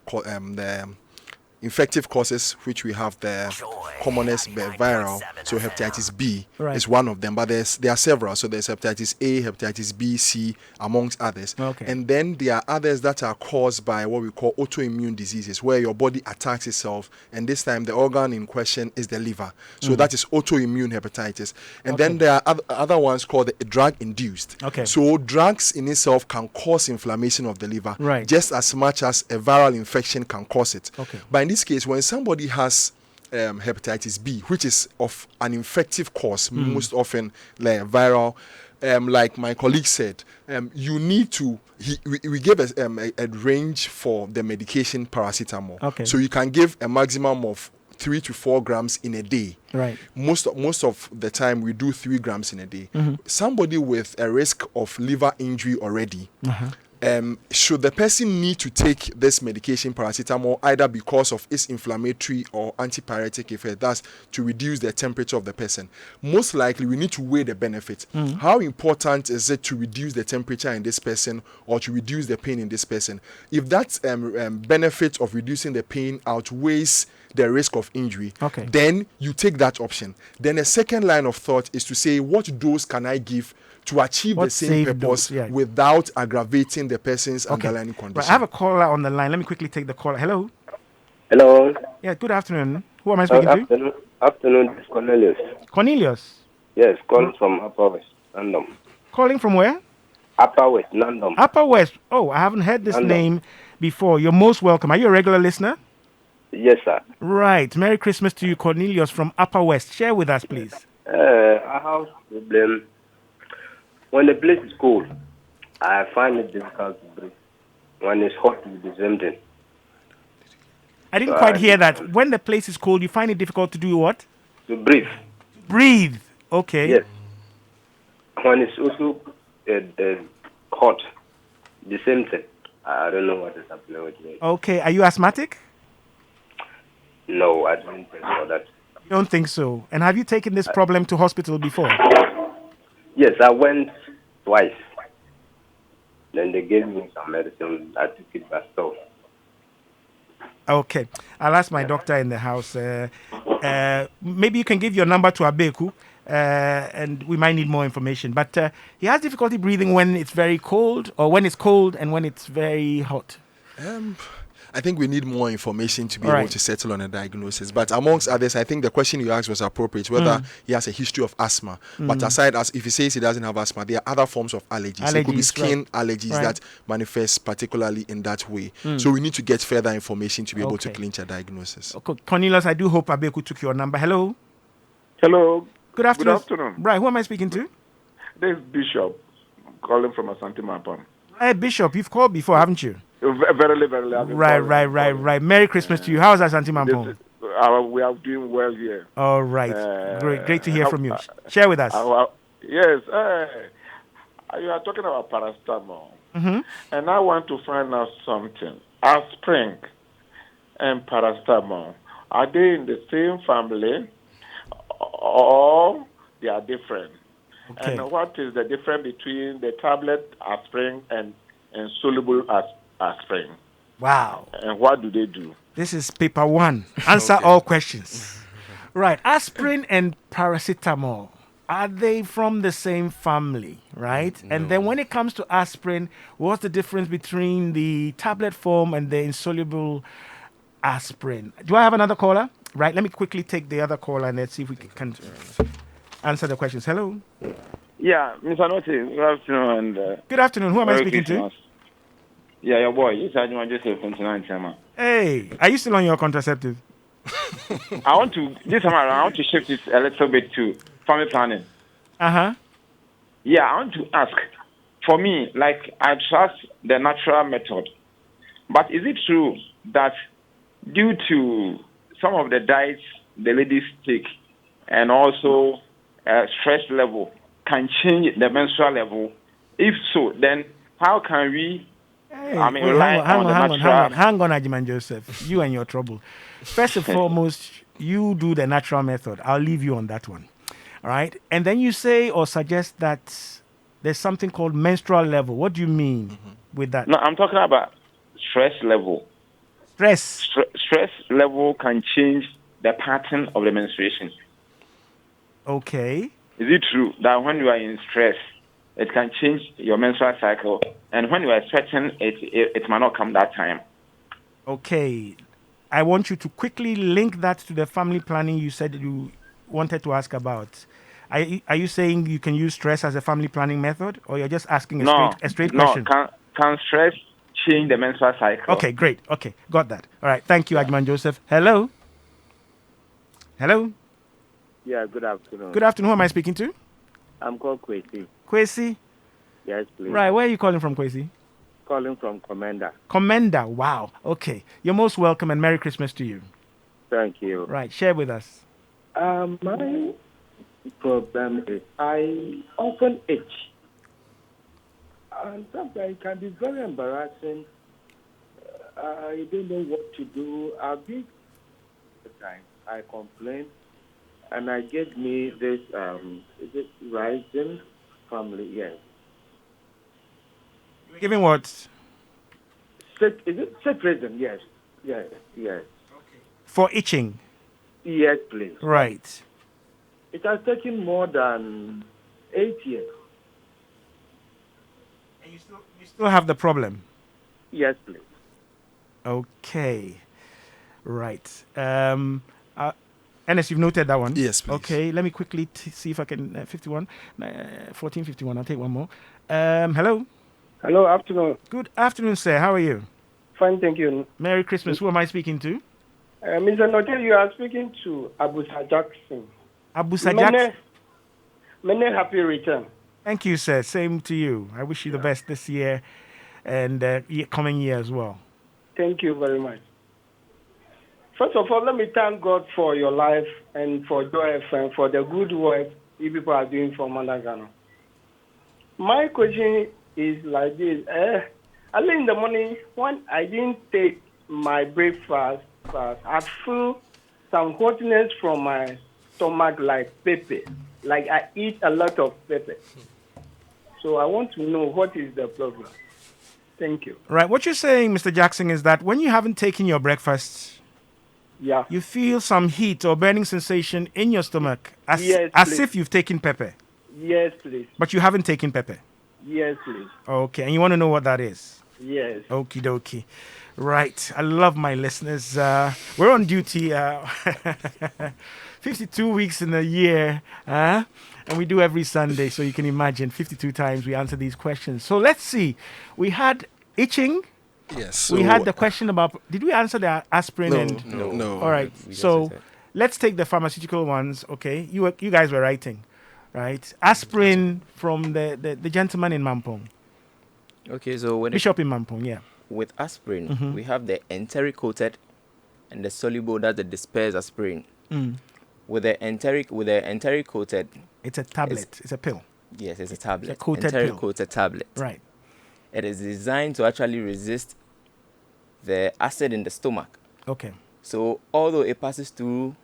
infective causes, which we have the commonest viral. So hepatitis B Right. is one of them, but there are several. So there's hepatitis A, hepatitis B, C, amongst others. Okay. And then there are others that are caused by what we call autoimmune diseases, where your body attacks itself, and this time the organ in question is the liver. So that is autoimmune hepatitis. And then there are other ones called the drug-induced. Okay. So drugs in itself can cause inflammation of the liver, Right. just as much as a viral infection can cause it. Okay. But in this case, when somebody has hepatitis B, which is of an infective cause, most often like viral, like my colleague said, you need to. We gave a range for the medication paracetamol. Okay. So you can give a maximum of 3 to 4 grams in a day. Right. Most of the time we do 3 grams in a day. Somebody with a risk of liver injury already. Should the person need to take this medication paracetamol either because of its inflammatory or antipyretic effect, that's to reduce the temperature of the person? Most likely we need to weigh the benefit. How important is it to reduce the temperature in this person or to reduce the pain in this person? If that benefit of reducing the pain outweighs the risk of injury, Okay. then you take that option. Then a second line of thought is to say, what dose can I give to achieve What the same safe purpose dose, yeah. without aggravating the person's Okay. underlying Right. condition? I have a caller on the line. Let me quickly take the caller. Hello. Hello. Yeah. Good afternoon. Who am I speaking to? Afternoon, this is Cornelius. Cornelius. Yes, calling from Upper West, London. Calling from where? Upper West, London. Upper West. Oh, I haven't heard this London. name before. You're most welcome. Are you a regular listener? Yes, sir. Right. Merry Christmas to you, Cornelius from Upper West. Share with us, please. I have a problem. When the place is cold, I find it difficult to breathe. When it's hot, it's the same thing. I didn't quite hear that. When the place is cold, you find it difficult to do what? To breathe. Breathe. Okay. Yes. When it's also hot, the same thing. I don't know what is happening with me. Okay. Are you asthmatic? No, I don't think so. That You don't think so. And have you taken this problem to hospital before? Yes, I went twice. Then they gave me some medicine. I took it by myself. Okay, I'll ask my doctor in the house. Maybe you can give your number to Abeku, and we might need more information. But he has difficulty breathing when it's very cold, or when it's cold and when it's very hot. I think we need more information to be All able right. to settle on a diagnosis. But amongst others, I think the question you asked was appropriate, whether he has a history of asthma. But aside, as if he says he doesn't have asthma, there are other forms of allergies. It could be Allergies, skin right. allergies Right. that manifest particularly in that way. So we need to get further information to be able to Okay. clinch a diagnosis. Okay, Cornelius, I do hope Abeku took your number. Hello. Hello. Good afternoon. Good afternoon. Right, who am I speaking to? This is Bishop calling from Asante Mapam. Hey, Bishop, you've called before, haven't you? Verily, verily. I've been Right. Merry Christmas to you. How's Asante Mampong? We are doing well here. All right. Great to hear from you. Share with us. Yes. You are talking about paracetamol. And I want to find out something. Aspirin and paracetamol, are they in the same family or they are different? Okay. And what is the difference between the tablet aspirin and soluble aspirin? Wow. And what do they do? This is paper one. Answer all questions. Right. Aspirin and paracetamol. Are they from the same family, right? And then when it comes to aspirin, what's the difference between the tablet form and the insoluble aspirin? Do I have another caller? Right. Let me quickly take the other caller and let's see if we can answer the questions. Hello. Yeah, Mr. Noti, good afternoon. And, Good afternoon. Who am I Merry speaking Christmas. Yeah, your boy. It's Ajman Joseph from tonight, Chama. to? Hey, are you still on your contraceptive? I want to, this time around, I want to shift it a little bit to family planning. Uh-huh. Yeah, I want to ask, for me, like, I trust the natural method, but is it true that due to some of the diets the ladies take and also stress level can change the menstrual level? If so, then how can we rely on the natural? Hang on, Ajiman Joseph. You and your trouble. First and foremost, you do the natural method. I'll leave you on that one. All right. And then you say or suggest that there's something called menstrual level. What do you mean with that? No, I'm talking about stress level. Stress. Stress level can change the pattern of the menstruation. Okay. Is it true that when you are in stress, it can change your menstrual cycle, and when you are sweating, it might not come that time? Okay. I want you to quickly link that to the family planning you said you wanted to ask about. Are you saying you can use stress as a family planning method, or you're just asking a straight question? No. Can stress change the menstrual cycle? Okay, great. Okay, got that. All right. Thank you, Ajman Joseph. Hello. Hello. Yeah, good afternoon. Good afternoon. Who am I speaking to? I'm called Kwesi. Kwesi. Yes, please. Right. Where are you calling from, Kwesi? Calling from Commander. Commander. Wow. Okay. You're most welcome and Merry Christmas to you. Thank you. Right. Share with us. My problem is I often itch. And sometimes it can be very embarrassing. I don't know what to do. I've been time I complain, and I get me this is it rising family? Yes. You're giving what? Is it citrazine? Yes. Yes. For itching. Yes, please. Right. It has taken more than 8 years. And you still have the problem. Yes, please. Okay. Right. Ernest, you've noted that one? Yes, please. Okay, let me quickly see if I can. 1451. I'll take one more. Hello. Hello, afternoon. Good afternoon, sir. How are you? Fine, thank you. Merry Christmas. Who am I speaking to? Mr. Notel, you are speaking to Abusa Jackson. Abusa Jackson. Many happy return. Thank you, sir. Same to you. I wish you the best this year and coming year as well. Thank you very much. First of all, let me thank God for your life and for Joy FM for the good work you people are doing for Malagano. My question is like this. Early in the morning, when I didn't take my breakfast, I feel some hotness from my stomach like pepper. Like I eat a lot of pepper. So I want to know what is the problem. Thank you. Right. What you're saying, Mr. Jackson, is that when you haven't taken your breakfast, Yeah. you feel some heat or burning sensation in your stomach as, Yes, as please. if you've taken pepper, Yes, please. but you haven't taken pepper. Yes, please. Okay. And you want to know what that is? Yes. Okie dokie. Right. I love my listeners. We're on duty 52 weeks in a year. And we do every Sunday. So you can imagine 52 times we answer these questions. So let's see. We had itching. Yes. We so- had the question about, did we answer the aspirin? No. All right. We just So said- let's take the pharmaceutical ones. Okay. You guys were writing, right? Aspirin from the gentleman in Mampong. Okay, so when Bishop in Mampong, yeah. with aspirin, we have the enteric coated and the soluble, that's the dispersed aspirin. With the enteric coated, It's a tablet. It's a pill. yes, it's a tablet. It's a coated enteric pill. coated tablet. Right. It is designed to actually resist the acid in the stomach. Okay. So although it passes through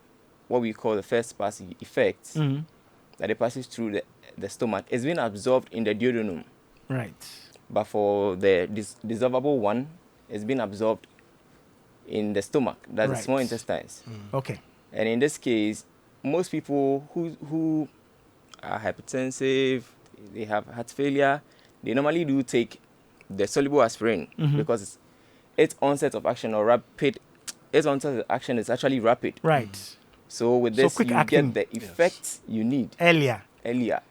what we call the first pass effect, that it passes through the stomach, it's been absorbed in the duodenum. Right. But for the dissolvable one, it's been absorbed in the stomach, that's the Right. small intestines. Okay. And in this case, most people who are hypertensive, they have heart failure, they normally do take the soluble aspirin because its onset of action or rapid, its onset of action is actually rapid. Right. So with So this, quick you acting. get the effects you need Earlier.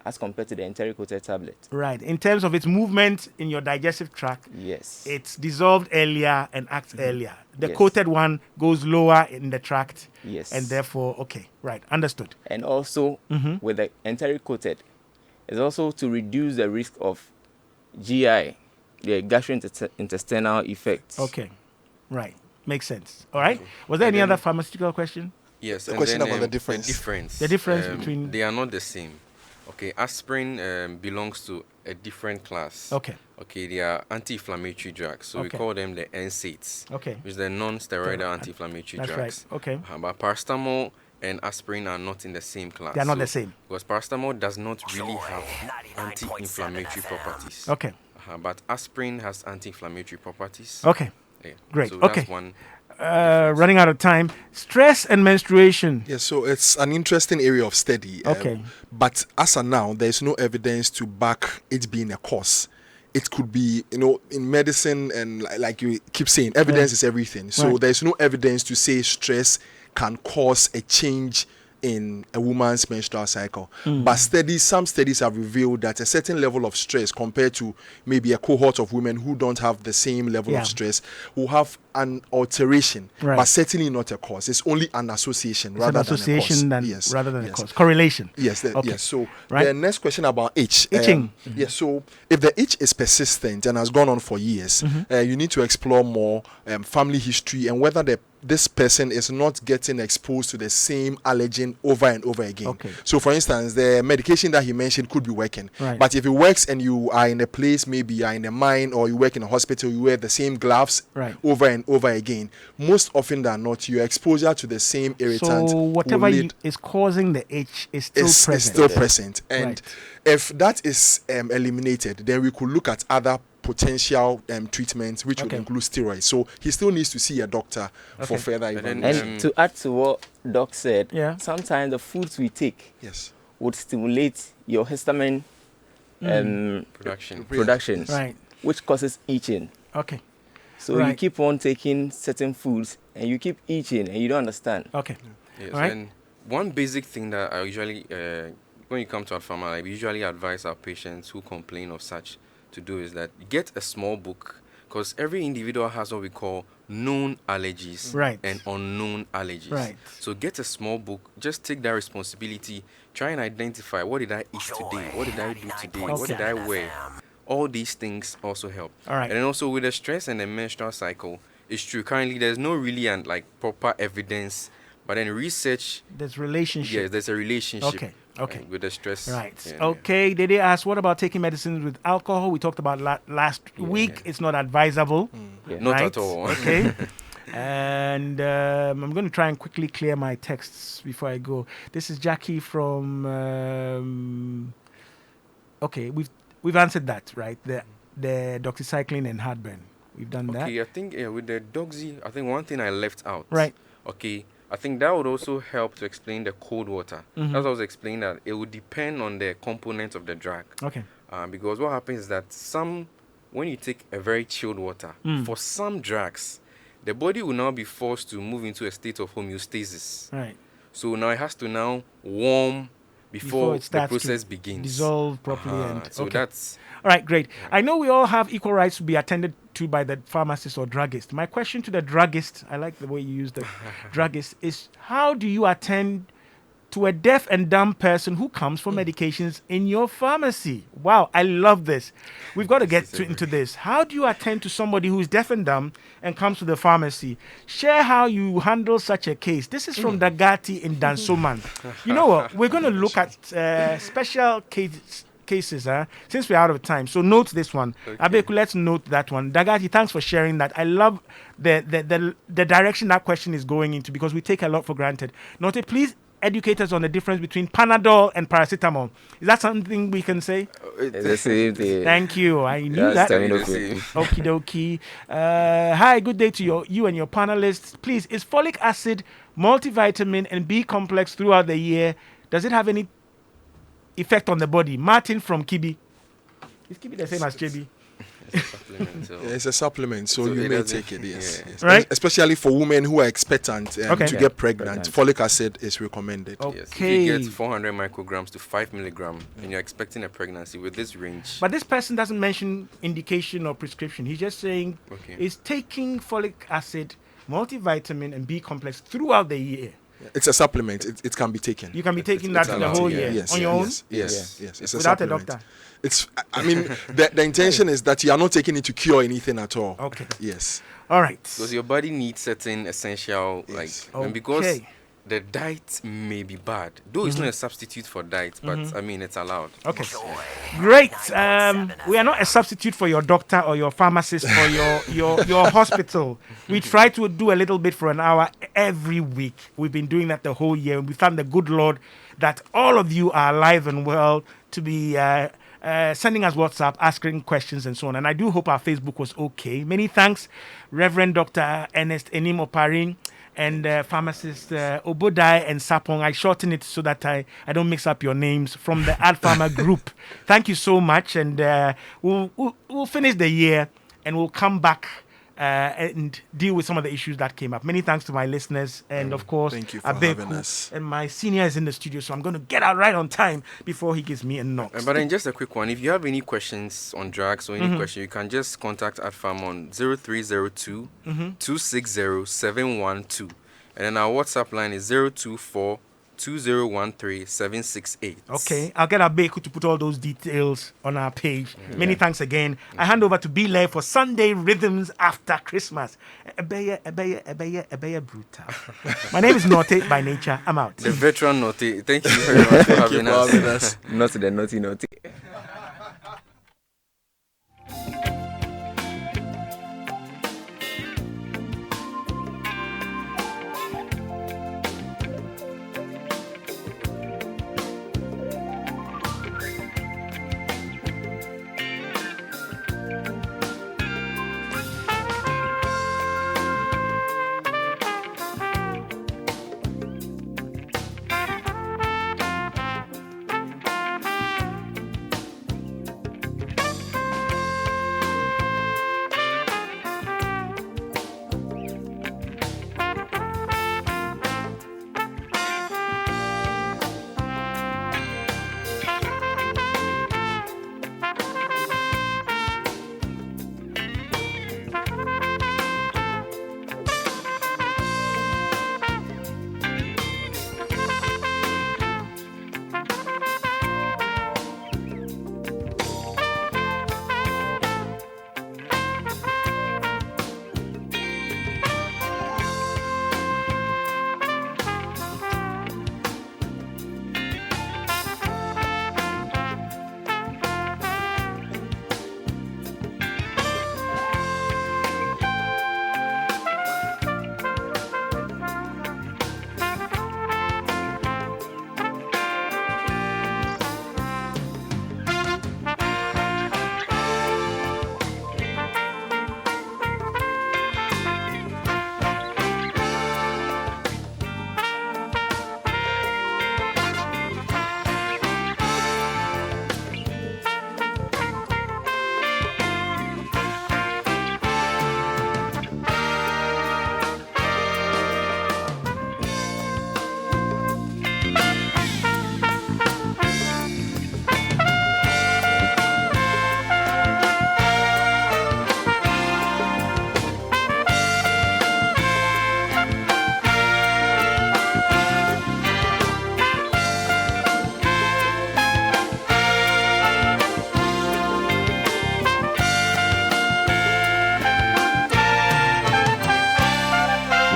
as compared to the enteric coated tablet. Right. In terms of its movement in your digestive tract, Yes. it's dissolved earlier and acts earlier. The Yes. coated one goes lower in the tract. Yes. And therefore, okay. Right. Understood. And also with the enteric coated, it's also to reduce the risk of GI, the gastrointestinal effects. Okay. Right. Makes sense. All right. Was there any other pharmaceutical question? Yes, The and question then, about the difference. The difference between- They are not the same. Okay, aspirin belongs to a different class. Okay. Okay, they are anti-inflammatory drugs, so we Okay. call them the NSAIDs. Okay. Which are non-steroidal Steroid. anti-inflammatory That's drugs. right. Okay. But paracetamol and aspirin are not in the same class. They are not So- the same. Because paracetamol does not really have anti-inflammatory properties. Okay. But aspirin has anti-inflammatory properties. Okay. Yeah. Great. So Okay. that's one. Running out of time. Stress and menstruation. Yes, so it's an interesting area of study. Okay. But as of now, there is no evidence to back it being a cause. It could be, in medicine, and like you keep saying, evidence is everything. So Right. there's no evidence to say stress can cause a change in a woman's menstrual cycle. But some studies have revealed that a certain level of stress compared to maybe a cohort of women who don't have the same level Yeah. of stress will have an alteration, Right. but certainly not a cause. It's only an association It's rather an association than a cause. rather than a Yes. cause. Correlation. Yes, Okay. yes. So Right. the next question about itch. Itching. Yes. So if the itch is persistent and has gone on for years, you need to explore more family history and whether this person is not getting exposed to the same allergen over and over again. Okay. So, for instance, the medication that he mentioned could be working, Right. but if it works and you are in a place, maybe you are in a mine or you work in a hospital, you wear the same gloves Right. over and over again. Most often than not, your exposure to the same irritant So will whatever lead is causing the itch is still is present. still present. And Right. if that is eliminated, then we could look at other potential treatments, which would Okay. include steroids. So he still needs to see a doctor for Okay. further But then, evaluation. And to add to what Doc said, Yeah. sometimes the foods we take Yes. would stimulate your histamine production, Right. which causes itching. Okay. So you Right. keep on taking certain foods and you keep itching and you don't understand. Okay. Yes, All right. and one basic thing that I usually, when you come to our pharma, I usually advise our patients who complain of such to do is that get a small book, because every individual has what we call known allergies Right. and unknown allergies. Right. So get a small book, just take that responsibility, try and identify what did I eat today, what did I do today, what did I wear. All these things also help. All right. And then also with the stress and the menstrual cycle, it's true. Currently, there's no really proper evidence, but then research. There's relationship. Yes, there's a relationship. Okay. Okay. With the stress. Right. Yeah, Okay. Did they ask what about taking medicines with alcohol? We talked about last week. It's not advisable. Not right? at all. Okay. And I'm going to try and quickly clear my texts before I go. This is Jackie from. Okay, we've answered that, right? The doxycycline and heartburn. We've done that. Okay, I think with the doxy, I think one thing I left out. Right. Okay, I think that would also help to explain the cold water. Mhm. That's what I was explaining, that it would depend on the component of the drug. Okay. Because what happens is that when you take a very chilled water, for some drugs, the body will now be forced to move into a state of homeostasis. Right. So now it has to now warm before it the starts to process begins. dissolve properly. So Okay. that's... All right, great. I know we all have equal rights to be attended to by the pharmacist or druggist. My question to the druggist, I like the way you use the druggist, is how do you attend to a deaf and dumb person who comes for medications in your pharmacy? Wow, I love this. We've got to get into this. How do you attend to somebody who is deaf and dumb and comes to the pharmacy? Share how you handle such a case. This is from Dagati in Dansoman. You know what? We're going to look at special cases, since we're out of time. So note this one. Abeku, let's note that one. Dagati, thanks for sharing that. I love the direction that question is going into, because we take a lot for granted. Note, please educate us on the difference between Panadol and paracetamol. Is that something we can say? It's the same thing. Thank you. I knew that. Okie dokie. Hi, good day to you and your panelists. Please, is folic acid, multivitamin, and B complex throughout the year, does it have any effect on the body? Martin from Kibi. Is Kibi the same as JB? It's a supplement, so you may take it, yes. Right? Especially for women who are expectant to get pregnant, folic acid is recommended. Okay. Yes. If you get 400 micrograms to 5 milligram and you're expecting a pregnancy with this range. But this person doesn't mention indication or prescription. He's just saying is taking folic acid, multivitamin, and B complex throughout the year. It's a supplement. It can be taken. You can be taking that the whole year on your own? Yes. It's without a a doctor? I mean, the intention is that you are not taking it to cure anything at all. Okay. Yes. All right. Because your body needs certain essential, and because the diet may be bad, though it's not a substitute for diet, but I mean, it's allowed. Okay. Great. We are not a substitute for your doctor or your pharmacist or your hospital. We try to do a little bit for an hour every week. We've been doing that the whole year. We thank the good Lord that all of you are alive and well to be sending us WhatsApp, asking questions and so on. And I do hope our Facebook was okay. Many thanks, Reverend Dr. Ernest Enim Oparin and pharmacist Obodai and Sapong. I shorten it so that I don't mix up your names, from the Ad Pharma group. Thank you so much. And we'll finish the year and we'll come back and deal with some of the issues that came up. Many thanks to my listeners, and of course, thank you for having us. And my senior is in the studio, so I'm going to get out right on time before he gives me a knock. But then just a quick one. If you have any questions on drugs or any question, you can just contact AdFarm on 0302 260 712. And then our WhatsApp line is 024 2013 768. Okay, I'll get Abeku to put all those details on our page. Many thanks again. I hand over to Bile for Sunday Rhythms After Christmas. Brutal. My name is Norte by nature. I'm out. The veteran Norte. Thank you very much for having us. Not the naughty.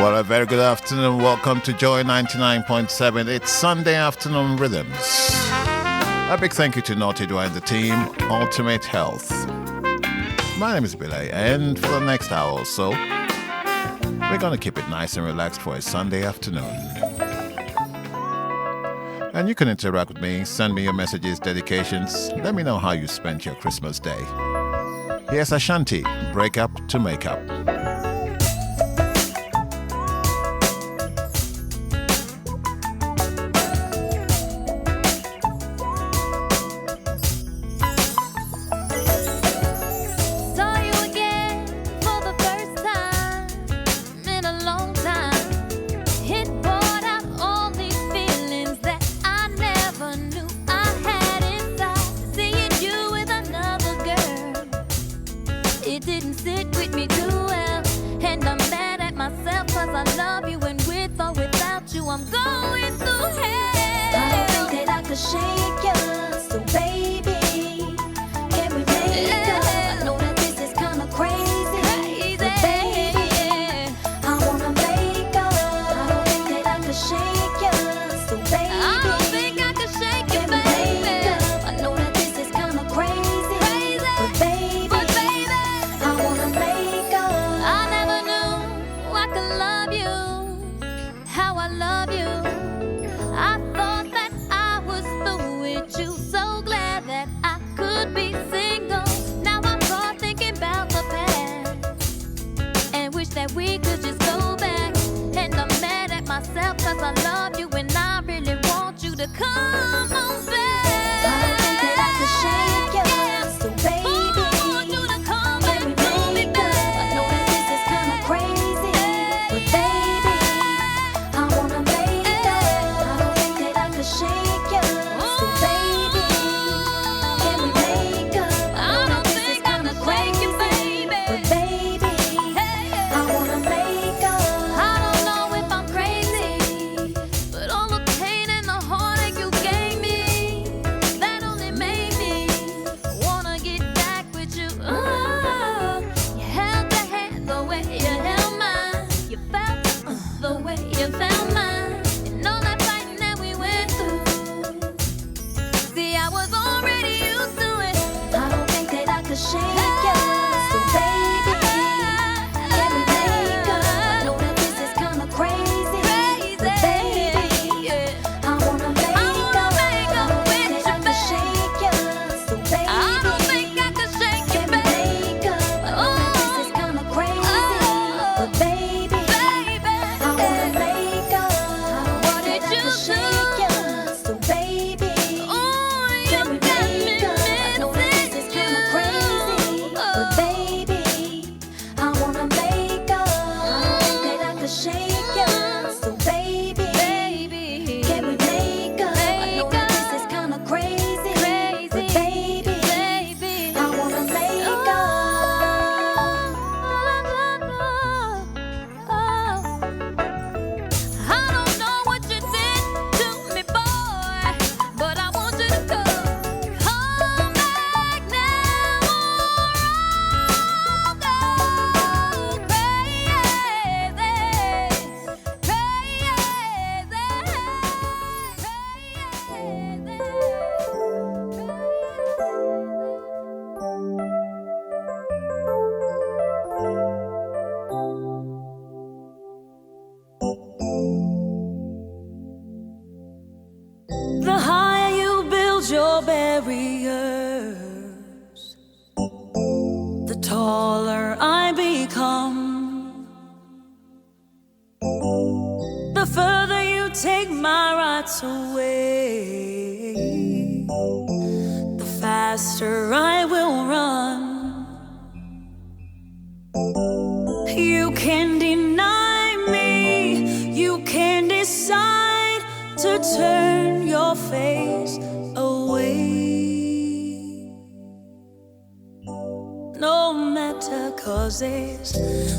Well, a very good afternoon. Welcome to Joy 99.7. It's Sunday Afternoon Rhythms. A big thank you to Naughty Dwa and the team, Ultimate Health. My name is Billy, and for the next hour or so, we're going to keep it nice and relaxed for a Sunday afternoon. And you can interact with me, send me your messages, dedications. Let me know how you spent your Christmas day. Here's Ashanti, Break Up to Make Up.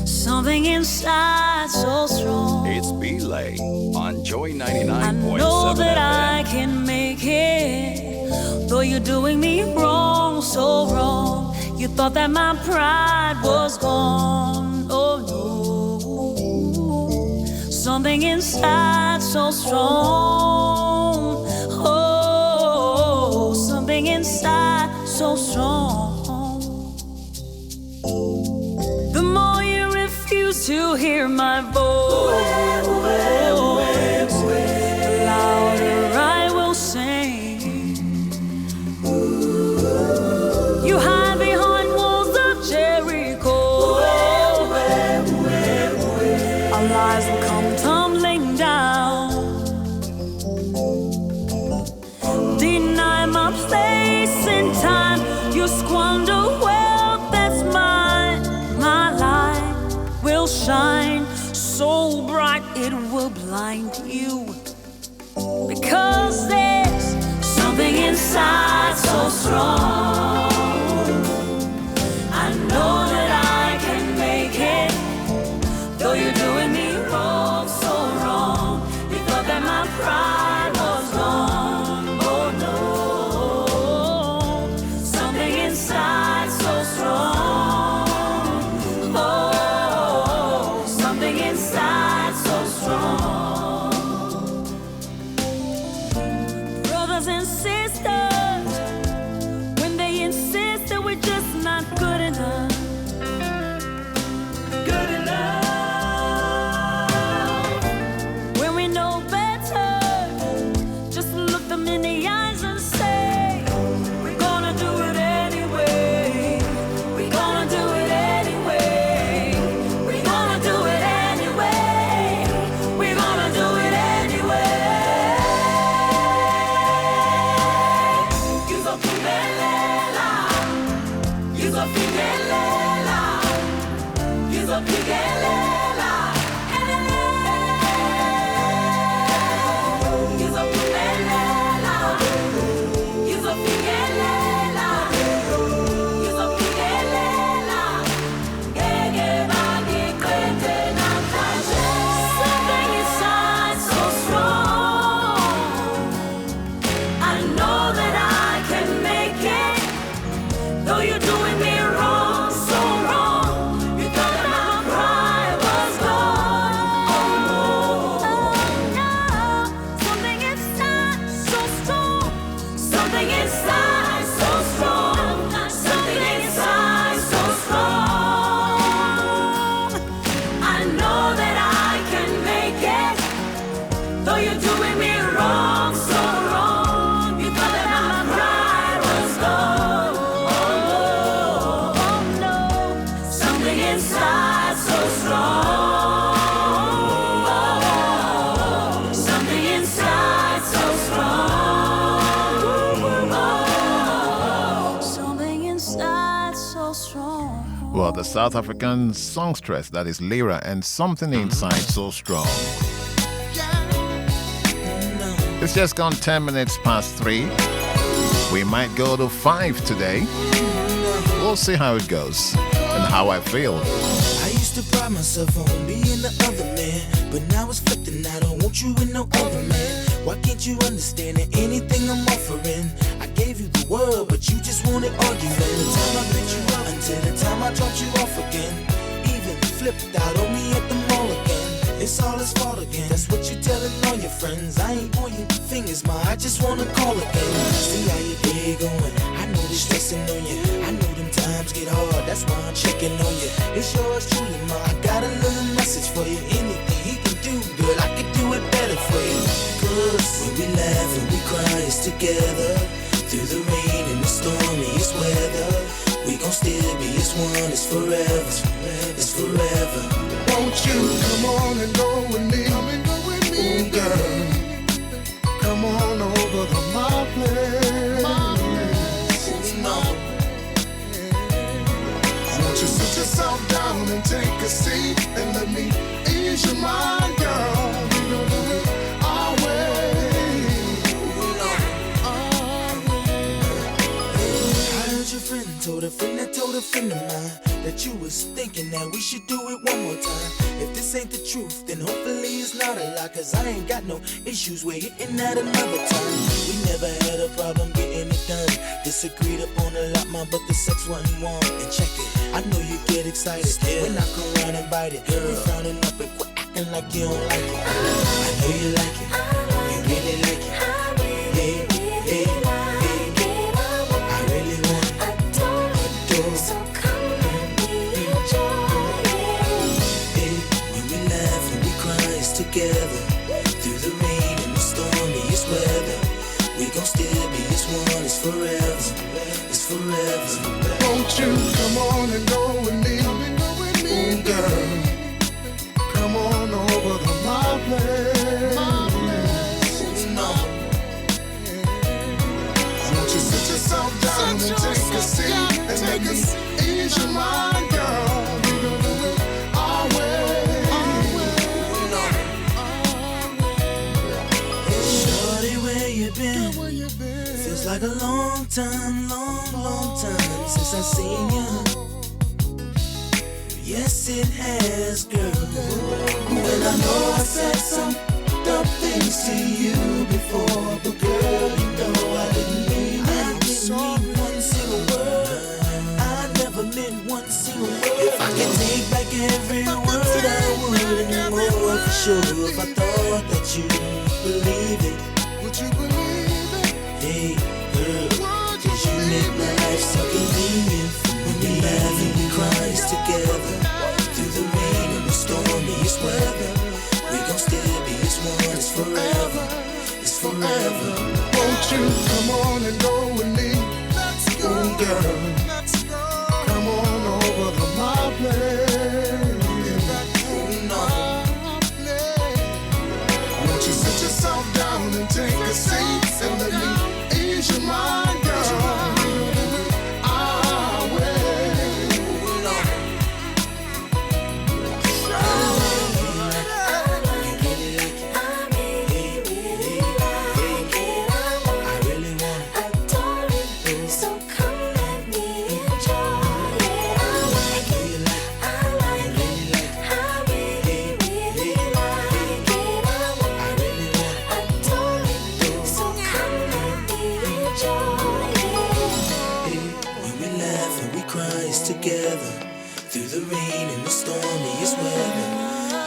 Something inside so strong. It's Belay on Joy 99.7 I know that I can make it, though you're doing me wrong, so wrong. You thought that my pride was gone. Oh no, something inside so strong. Oh, something inside so strong. The more you refuse to hear my voice, the louder I will sing. You hide behind walls of Jericho. Our lives will come tumbling down. Deny my place in time. You squander wealth that's mine. My light will shine so bright it will blind you. Because there's something inside so strong. I know that I can make it. Though you're doing me wrong, so wrong. You thought that my pride was gone. Oh no. Something inside so strong. Oh, something inside so strong. Brothers and sisters, when they insist that we're just not good enough. Good enough. When we know better, just look them in the eyes and say, we're gonna do it anyway. We're gonna do it anyway. We're gonna do it anyway. We're gonna do it anyway. You're Pigelela. You're Pigelela. You're Pigelela. You're Pigelela. You're Pigelela. You're Pigelela. Gege bagi kwete na kaje. Something inside so strong. I know that I can make it. Though you're doing me wrong, so wrong. You thought that my pride was gone. Oh no, something inside so strong. Something inside so strong. Something inside so strong. I know that I can make it. Though you're doing me wrong, so wrong. You thought that my pride was gone. Oh no, something inside so strong. Something inside so strong. Something inside so strong. Well, the South African songstress, that is Lyra, and Something Inside So Strong. It's just gone 10 minutes past 3. We might go to 5 today. We'll see how it goes and how I feel. I used to pride myself on being the other man, but now it's flipped and I don't want you with no other man. Why can't you understand that anything I'm offering? I gave you the world, but you just wanted argument. The time I picked you up until the time I dropped you off again. Even flipped out on me at the mall again. It's all his fault again. That's what you telling all your friends. I ain't pointing fingers, ma. I just wanna call again. See how your day going. I know this stressing on you. I know them times get hard. That's why I'm checking on you. It's yours truly, ma. I got a little message for you. Anything he can do, girl, I can do it better for you. Cause when we laugh and we cry, it's together. Through the rain and the stormiest weather, we gon' still be as one. It's forever. It's forever. Won't you come on and go with me? Ooh, girl, come on over to my place. No. Won't you sit yourself down and take a seat and let me ease your mind, girl? We gon' do it our way. I heard your friend told a friend that told a friend of mine that you was thinking that we should do it one more time. If this ain't the truth, then hopefully it's not a lie. Cause I ain't got no issues with hitting that another time. We never had a problem getting it done. Disagreed upon a lot, ma, but the sex wasn't warm. And check it, I know you get excited when I come round and bite it. We frowning up and quit acting acting like you don't like it. I know you like it. You really like it. Hey, hey, hey. I really want it. Adore. So come let me enjoy it. Hey, when we laugh and we cry, it's together. Through the rain and the stormiest weather, we gon' still be as one. It's forever. It's forever. Won't you come on and go with me? Ooh, girl. Come on over to my place. No. I want you to sit yourself down and take a seat and let me ease your mind, girl. We gon' do it our way. Shorty, where you been? Feels like a long time, long time since I seen you. Yes, it has, girl. And I know I said some dumb things to you before, but girl, you know I didn't mean it. I didn't mean one single word. I never meant one single word. If I can take back every word, I would, and more for sure. If I thought that you believe it, would you believe it? Hey, girl, cause you make my life so convenient for me. When we laugh and we cry, it's together. Through the rain and the stormiest weather, we gon' still be as one. It's forever. It's forever. Won't you come on and go with me? Let's go, ooh, girl. Let's go. Come on over to my place. No. Won't you sit yourself down and take a seat and let me ease your mind, girl? Our way. Together through the rain and the stormiest weather,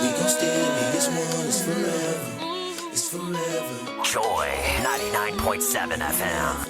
we gon' still be as one. It's forever. It's forever. Joy 99.7 FM.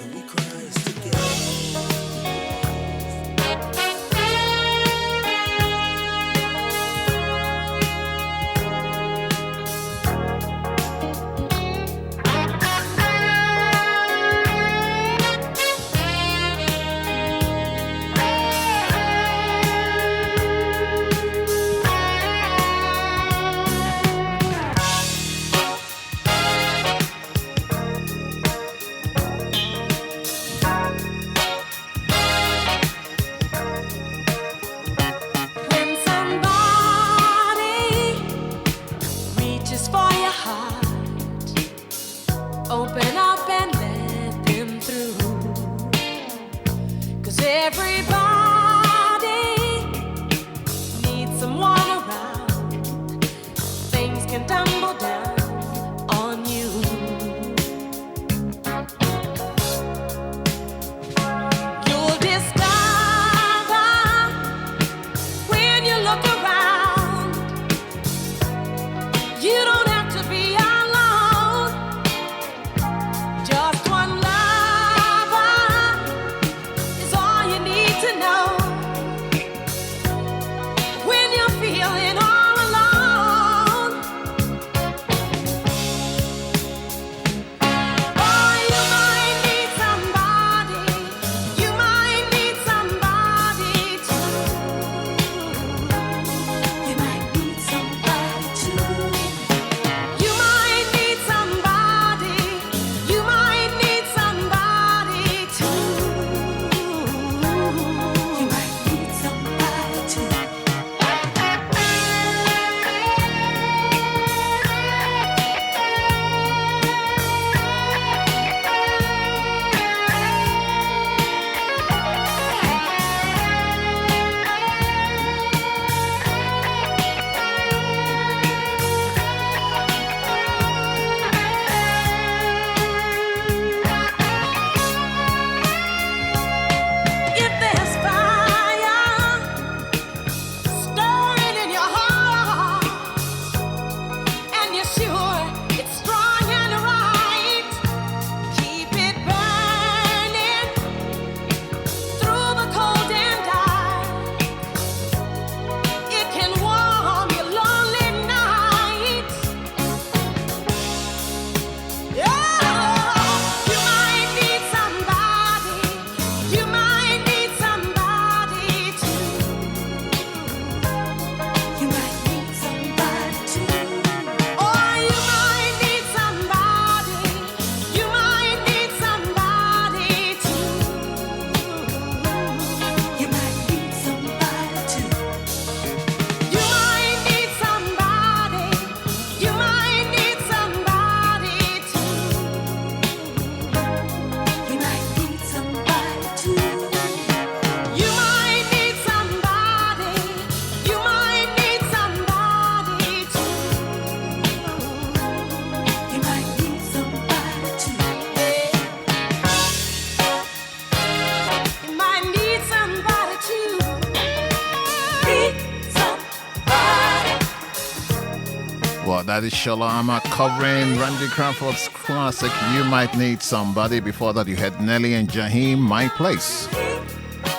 what? That is Shola Ama covering Randy Crawford's classic You Might Need Somebody. Before that, you had Nelly and Jaheim, My Place.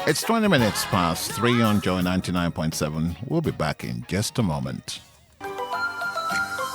It's 20 minutes past 3 on Joy 99.7. We'll be back in just a moment.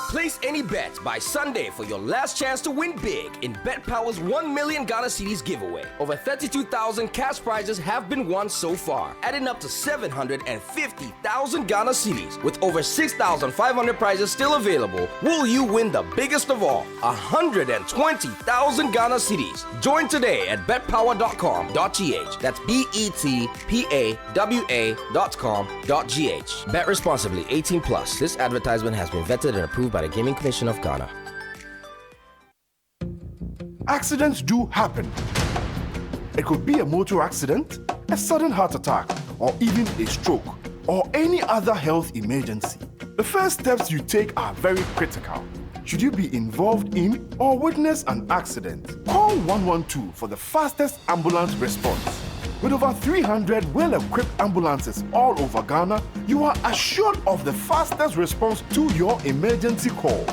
Place any bet by Sunday for your last chance to win big in Bet Power's 1 million Ghana cedis giveaway. Over 32,000 cash prizes have been won so far, adding up to 750,000 Ghana cedis. With over 6,500 prizes still available, will you win the biggest of all, 120,000 Ghana cedis? Join today at betpower.com.gh. That's betpawa.com.gh. Bet responsibly, 18 plus. This advertisement has been vetted and approved by the Gaming Commission of Ghana. Accidents do happen. It could be a motor accident, a sudden heart attack, or even a stroke, or any other health emergency. The first steps you take are very critical. Should you be involved in or witness an accident, call 112 for the fastest ambulance response. With over 300 well-equipped ambulances all over Ghana, you are assured of the fastest response to your emergency calls.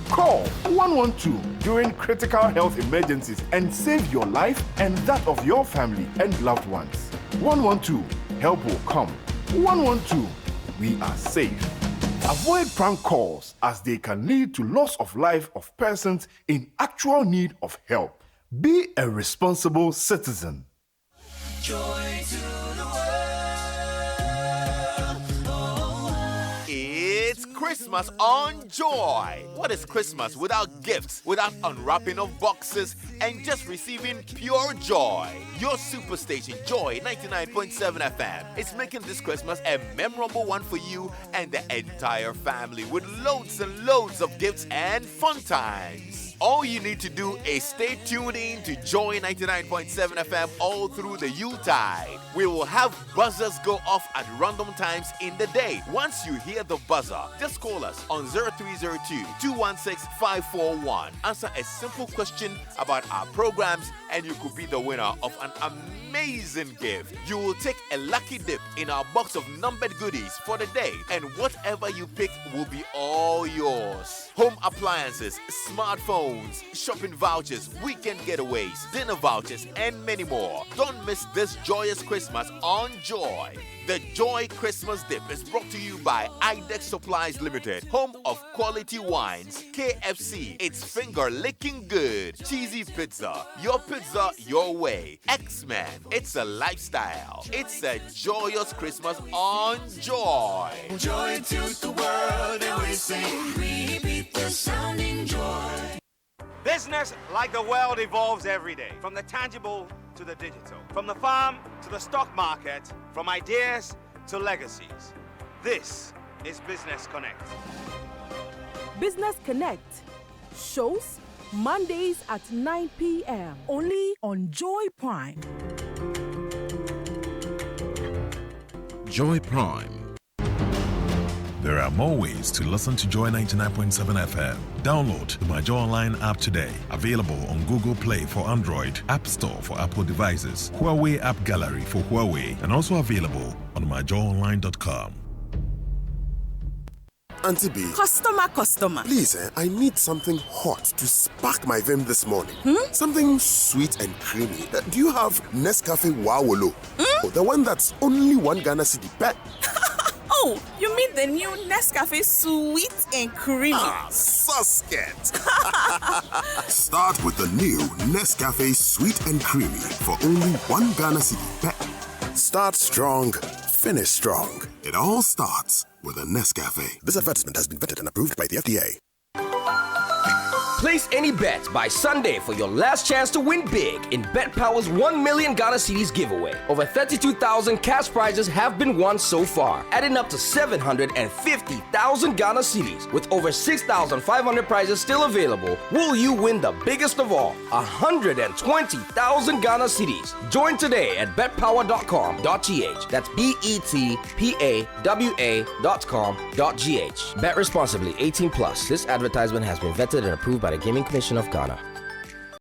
Call 112 during critical health emergencies and save your life and that of your family and loved ones. 112, help will come. 112, we are safe. Avoid prank calls as they can lead to loss of life of persons in actual need of help. Be a responsible citizen. Joy to the world. It's Christmas on Joy. What is Christmas without gifts, without unwrapping of boxes, and just receiving pure joy? Your superstation, Joy 99.7 FM, is making this Christmas a memorable one for you and the entire family with loads and loads of gifts and fun times. All you need to do is stay tuned in to Joy 99.7 FM all through the Yuletide. We will have buzzers go off at random times in the day. Once you hear the buzzer, just call us on 0302-216-541. Answer a simple question about our programs and you could be the winner of an amazing gift. You will take a lucky dip in our box of numbered goodies for the day, and whatever you pick will be all yours. Home appliances, smartphones, shopping vouchers, weekend getaways, dinner vouchers, and many more. Don't miss this joyous Christmas on Joy. The Joy Christmas Dip is brought to you by IDEX Supplies Limited, home of quality wines, KFC, it's finger licking good, cheesy pizza, your way, X-Men, it's a lifestyle, it's a joyous Christmas on Joy. Joy to the world, and we sing, repeat the sounding joy. Business, like the world, evolves every day, from the tangible to the digital, from the farm to the stock market, from ideas to legacies. This is Business Connect. Business Connect shows Mondays at 9 p.m. only on Joy Prime. Joy Prime. There are more ways to listen to Joy 99.7 FM. Download the My Joy Online app today. Available on Google Play for Android, App Store for Apple devices, Huawei App Gallery for Huawei, and also available on myjoyonline.com. Auntie B. Customer. Please, I need something hot to spark my vim this morning. Something sweet and creamy. Do you have Nescafe Wawolo? The one that's only 1 Ghana cedi per. Oh, you mean the new Nescafe Sweet and Creamy? Susket. Start with the new Nescafe Sweet and Creamy for only 1 Ghana cedi per. Start strong, finish strong. It all starts with a Nescafe. This advertisement has been vetted and approved by the FDA. Place any bet by Sunday for your last chance to win big in Bet Power's 1 million Ghana cedis giveaway. Over 32,000 cash prizes have been won so far, adding up to 750,000 Ghana cedis. With over 6,500 prizes still available, will you win the biggest of all, 120,000 Ghana cedis? Join today at betpower.com.gh. That's betpawa.com.gh. Bet responsibly, 18 plus. This advertisement has been vetted and approved by the Gaming Commission of Ghana.